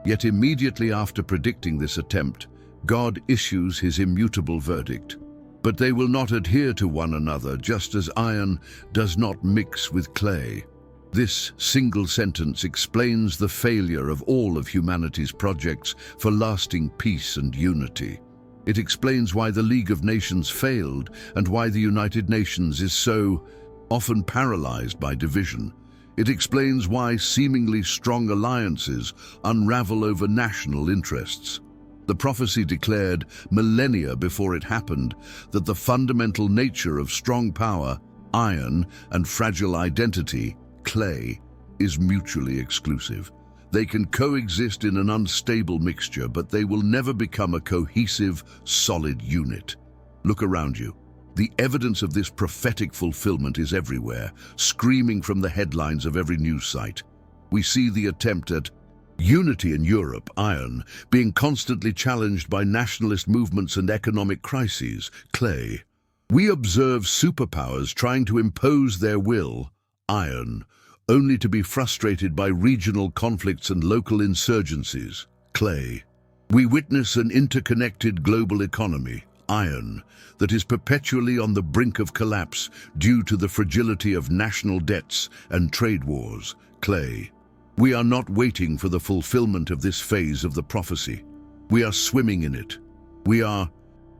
[SPEAKER 1] Yet immediately after predicting this attempt, God issues his immutable verdict. But they will not adhere to one another, just as iron does not mix with clay. This single sentence explains the failure of all of humanity's projects for lasting peace and unity. It explains why the League of Nations failed and why the United Nations is so often paralyzed by division. It explains why seemingly strong alliances unravel over national interests. The prophecy declared millennia before it happened that the fundamental nature of strong power, iron, and fragile identity, clay, is mutually exclusive. They can coexist in an unstable mixture, but they will never become a cohesive, solid unit. Look around you. The evidence of this prophetic fulfillment is everywhere, screaming from the headlines of every news site. We see the attempt at unity in Europe, iron, being constantly challenged by nationalist movements and economic crises, clay. We observe superpowers trying to impose their will, iron, only to be frustrated by regional conflicts and local insurgencies, clay. We witness an interconnected global economy, iron, that is perpetually on the brink of collapse due to the fragility of national debts and trade wars, clay. We are not waiting for the fulfillment of this phase of the prophecy. We are swimming in it. We are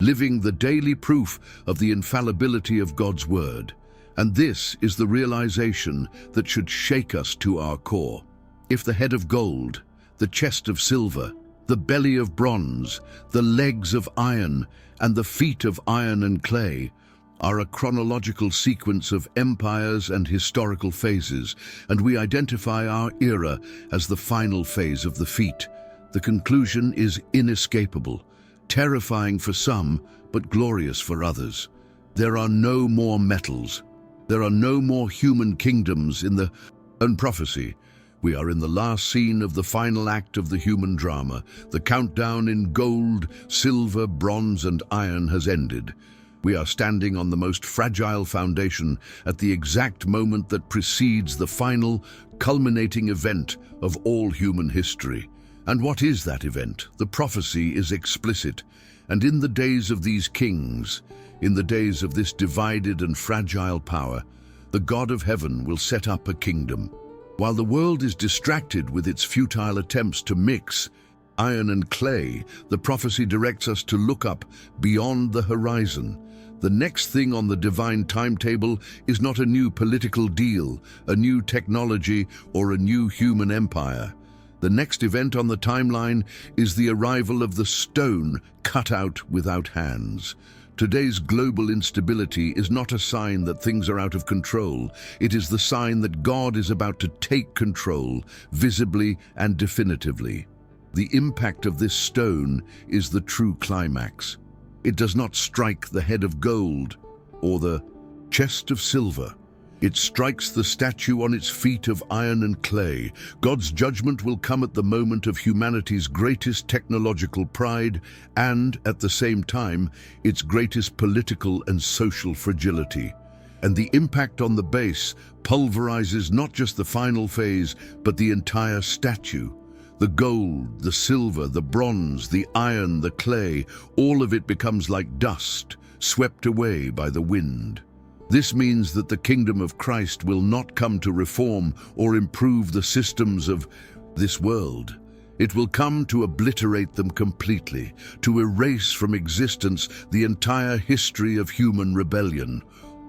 [SPEAKER 1] living the daily proof of the infallibility of God's word. And this is the realization that should shake us to our core. If the head of gold, the chest of silver, the belly of bronze, the legs of iron, and the feet of iron and clay are a chronological sequence of empires and historical phases, and we identify our era as the final phase of the feet, the conclusion is inescapable, terrifying for some, but glorious for others. There are no more metals. There are no more human kingdoms in the prophecy. We are in the last scene of the final act of the human drama. The countdown in gold, silver, bronze, and iron has ended. We are standing on the most fragile foundation at the exact moment that precedes the final, culminating event of all human history. And what is that event? The prophecy is explicit. And in the days of these kings, in the days of this divided and fragile power, the God of heaven will set up a kingdom. While the world is distracted with its futile attempts to mix iron and clay, the prophecy directs us to look up beyond the horizon. The next thing on the divine timetable is not a new political deal, a new technology, or a new human empire. The next event on the timeline is the arrival of the stone cut out without hands. Today's global instability is not a sign that things are out of control. It is the sign that God is about to take control, visibly and definitively. The impact of this stone is the true climax. It does not strike the head of gold or the chest of silver. It strikes the statue on its feet of iron and clay. God's judgment will come at the moment of humanity's greatest technological pride and, at the same time, its greatest political and social fragility. And the impact on the base pulverizes not just the final phase, but the entire statue. The gold, the silver, the bronze, the iron, the clay, all of it becomes like dust, swept away by the wind. This means that the kingdom of Christ will not come to reform or improve the systems of this world. It will come to obliterate them completely, to erase from existence the entire history of human rebellion.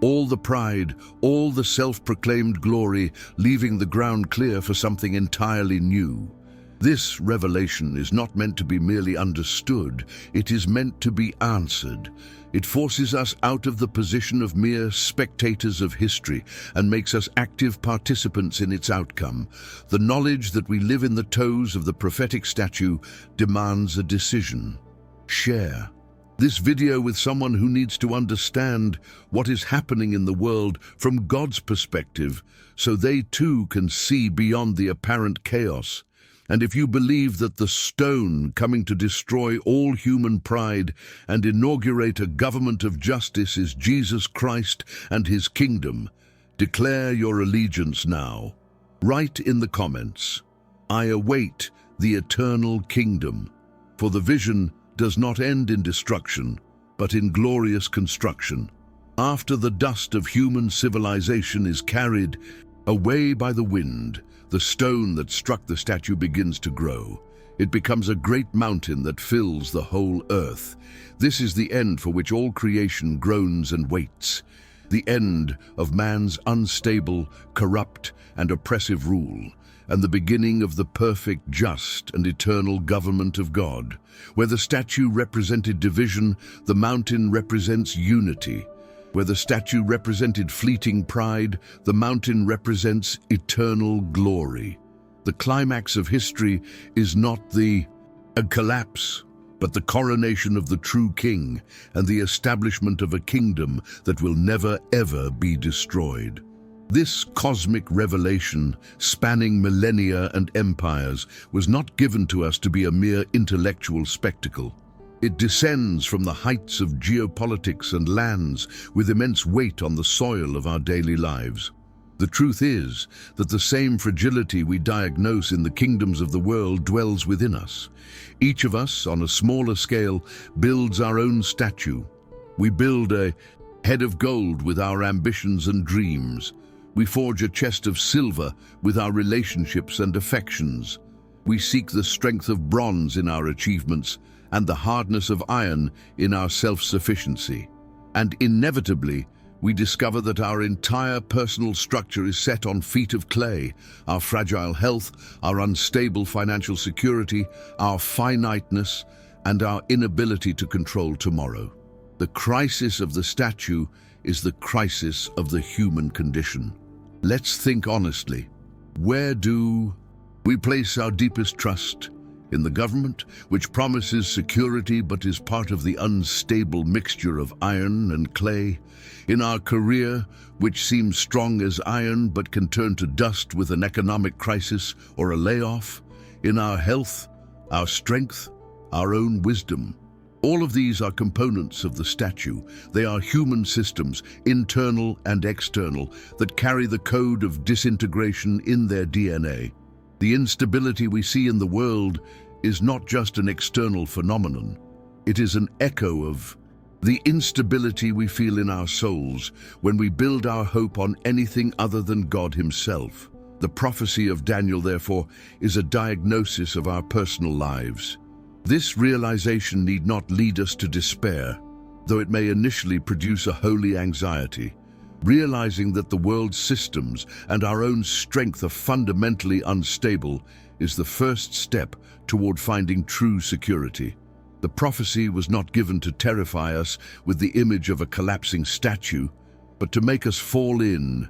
[SPEAKER 1] All the pride, all the self-proclaimed glory, leaving the ground clear for something entirely new. This revelation is not meant to be merely understood, it is meant to be answered. It forces us out of the position of mere spectators of history and makes us active participants in its outcome. The knowledge that we live in the toes of the prophetic statue demands a decision. Share this video with someone who needs to understand what is happening in the world from God's perspective, so they too can see beyond the apparent chaos. And if you believe that the stone coming to destroy all human pride and inaugurate a government of justice is Jesus Christ and his kingdom, declare your allegiance now. Write in the comments, "I await the eternal kingdom," for the vision does not end in destruction, but in glorious construction. After the dust of human civilization is carried away by the wind, the stone that struck the statue begins to grow. It becomes a great mountain that fills the whole earth. This is the end for which all creation groans and waits. The end of man's unstable, corrupt, and oppressive rule, and the beginning of the perfect, just, and eternal government of God. Where the statue represented division, the mountain represents unity. Where the statue represented fleeting pride, the mountain represents eternal glory. The climax of history is not a collapse, but the coronation of the true king and the establishment of a kingdom that will never ever be destroyed. This cosmic revelation, spanning millennia and empires, was not given to us to be a mere intellectual spectacle. It descends from the heights of geopolitics and lands with immense weight on the soil of our daily lives. The truth is that the same fragility we diagnose in the kingdoms of the world dwells within us. Each of us, on a smaller scale, builds our own statue. We build a head of gold with our ambitions and dreams. We forge a chest of silver with our relationships and affections. We seek the strength of bronze in our achievements and the hardness of iron in our self-sufficiency. And inevitably, we discover that our entire personal structure is set on feet of clay: our fragile health, our unstable financial security, our finiteness, and our inability to control tomorrow. The crisis of the statue is the crisis of the human condition. Let's think honestly. Where do we place our deepest trust? In the government, which promises security but is part of the unstable mixture of iron and clay? In our career, which seems strong as iron but can turn to dust with an economic crisis or a layoff? In our health, our strength, our own wisdom? All of these are components of the statue. They are human systems, internal and external, that carry the code of disintegration in their DNA. The instability we see in the world is not just an external phenomenon. It is an echo of the instability we feel in our souls when we build our hope on anything other than God Himself. The prophecy of Daniel, therefore, is a diagnosis of our personal lives. This realization need not lead us to despair, though it may initially produce a holy anxiety. Realizing that the world's systems and our own strength are fundamentally unstable is the first step toward finding true security. The prophecy was not given to terrify us with the image of a collapsing statue, but to make us fall in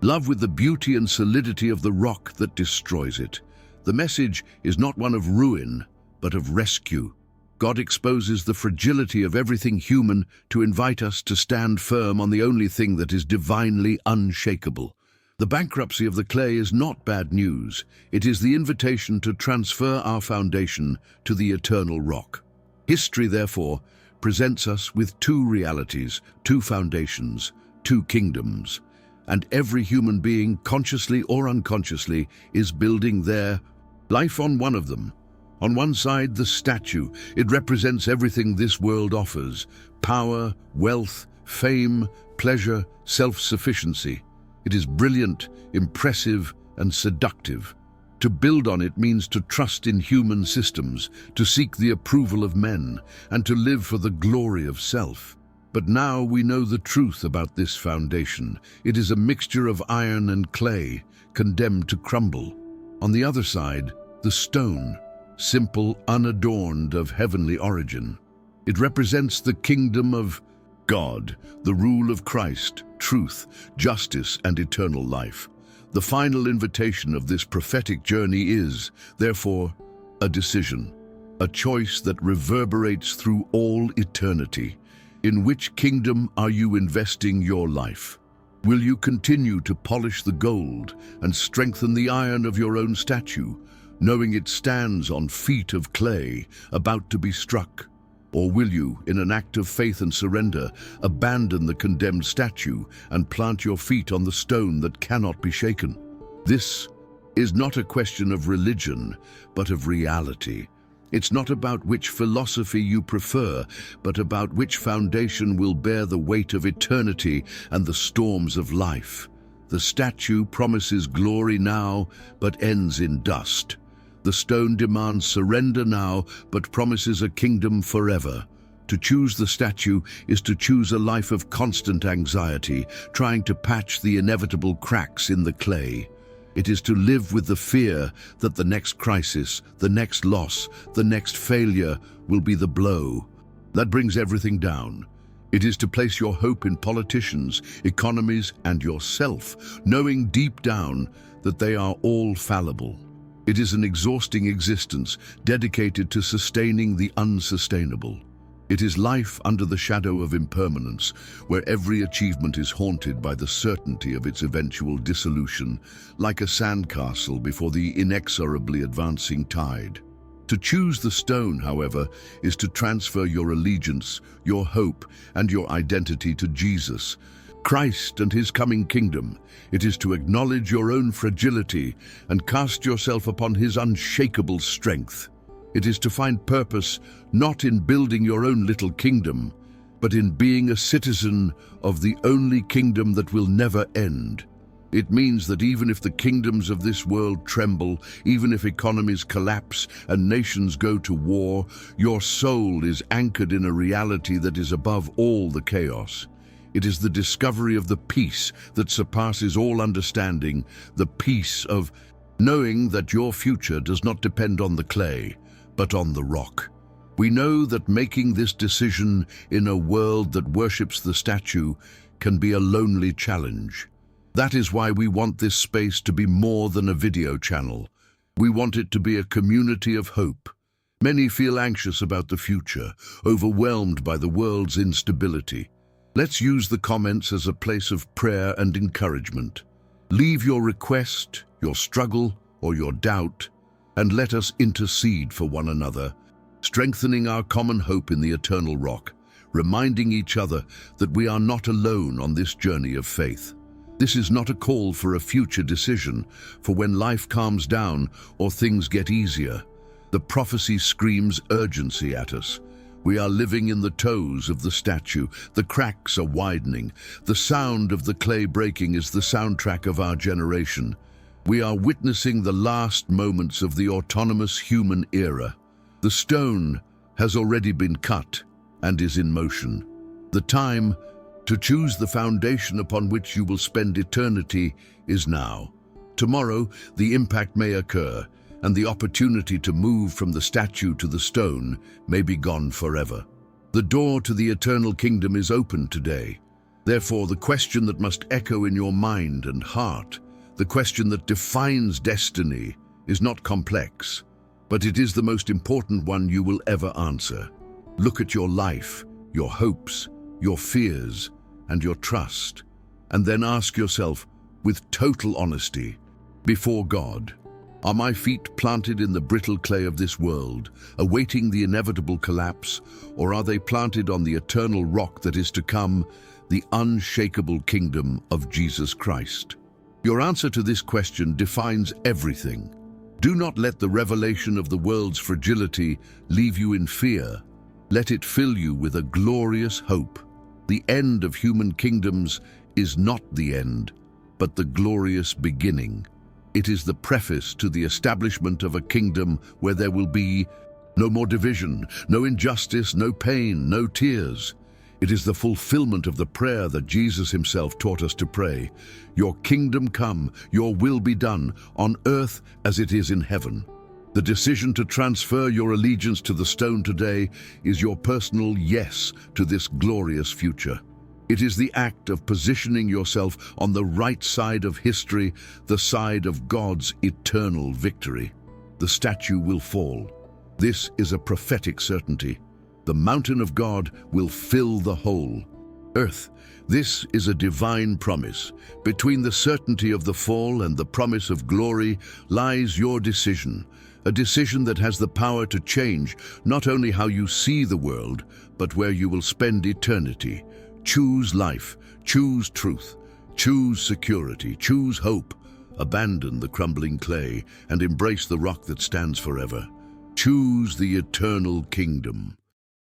[SPEAKER 1] love with the beauty and solidity of the rock that destroys it. The message is not one of ruin, but of rescue. God exposes the fragility of everything human to invite us to stand firm on the only thing that is divinely unshakable. The bankruptcy of the clay is not bad news. It is the invitation to transfer our foundation to the eternal rock. History, therefore, presents us with two realities, two foundations, two kingdoms, and every human being, consciously or unconsciously, is building their life on one of them. On one side, the statue. It represents everything this world offers: power, wealth, fame, pleasure, self-sufficiency. It is brilliant, impressive, and seductive. To build on it means to trust in human systems, to seek the approval of men, and to live for the glory of self. But now we know the truth about this foundation. It is a mixture of iron and clay, condemned to crumble. On the other side, the stone, simple, unadorned, of heavenly origin. It represents the kingdom of God, the rule of Christ, truth, justice, and eternal life. The final invitation of this prophetic journey is, therefore, a decision, a choice that reverberates through all eternity. In which kingdom are you investing your life? Will you continue to polish the gold and strengthen the iron of your own statue, knowing it stands on feet of clay, about to be struck? Or will you, in an act of faith and surrender, abandon the condemned statue and plant your feet on the stone that cannot be shaken? This is not a question of religion, but of reality. It's not about which philosophy you prefer, but about which foundation will bear the weight of eternity and the storms of life. The statue promises glory now, but ends in dust. The stone demands surrender now, but promises a kingdom forever. To choose the statue is to choose a life of constant anxiety, trying to patch the inevitable cracks in the clay. It is to live with the fear that the next crisis, the next loss, the next failure will be the blow that brings everything down. It is to place your hope in politicians, economies, and yourself, knowing deep down that they are all fallible. It is an exhausting existence dedicated to sustaining the unsustainable. It is life under the shadow of impermanence, where every achievement is haunted by the certainty of its eventual dissolution, like a sandcastle before the inexorably advancing tide. To choose the stone, however, is to transfer your allegiance, your hope, and your identity to Jesus, Christ and His coming kingdom. It is to acknowledge your own fragility and cast yourself upon His unshakable strength. It is to find purpose not in building your own little kingdom, but in being a citizen of the only kingdom that will never end. It means that even if the kingdoms of this world tremble, even if economies collapse and nations go to war, your soul is anchored in a reality that is above all the chaos. It is the discovery of the peace that surpasses all understanding, the peace of knowing that your future does not depend on the clay, but on the rock. We know that making this decision in a world that worships the statue can be a lonely challenge. That is why we want this space to be more than a video channel. We want it to be a community of hope. Many feel anxious about the future, overwhelmed by the world's instability. Let's use the comments as a place of prayer and encouragement. Leave your request, your struggle, or your doubt, and let us intercede for one another, strengthening our common hope in the eternal rock, reminding each other that we are not alone on this journey of faith. This is not a call for a future decision, for when life calms down or things get easier. The prophecy screams urgency at us. We are living in the toes of the statue. The cracks are widening. The sound of the clay breaking is the soundtrack of our generation. We are witnessing the last moments of the autonomous human era. The stone has already been cut and is in motion. The time to choose the foundation upon which you will spend eternity is now. Tomorrow, the impact may occur, and the opportunity to move from the statue to the stone may be gone forever. The door to the eternal kingdom is open today. Therefore, the question that must echo in your mind and heart, the question that defines destiny, is not complex, but it is the most important one you will ever answer. Look at your life, your hopes, your fears, and your trust, and then ask yourself, with total honesty, before God, are my feet planted in the brittle clay of this world, awaiting the inevitable collapse, or are they planted on the eternal rock that is to come, the unshakable kingdom of Jesus Christ? Your answer to this question defines everything. Do not let the revelation of the world's fragility leave you in fear. Let it fill you with a glorious hope. The end of human kingdoms is not the end, but the glorious beginning. It is the preface to the establishment of a kingdom where there will be no more division, no injustice, no pain, no tears. It is the fulfillment of the prayer that Jesus himself taught us to pray. Your kingdom come, your will be done, on earth as it is in heaven. The decision to transfer your allegiance to the stone today is your personal yes to this glorious future. It is the act of positioning yourself on the right side of history, the side of God's eternal victory. The statue will fall. This is a prophetic certainty. The mountain of God will fill the whole earth. This is a divine promise. Between the certainty of the fall and the promise of glory lies your decision. A decision that has the power to change not only how you see the world, but where you will spend eternity. Choose life, choose truth, choose security, choose hope. Abandon the crumbling clay and embrace the rock that stands forever. Choose the eternal kingdom.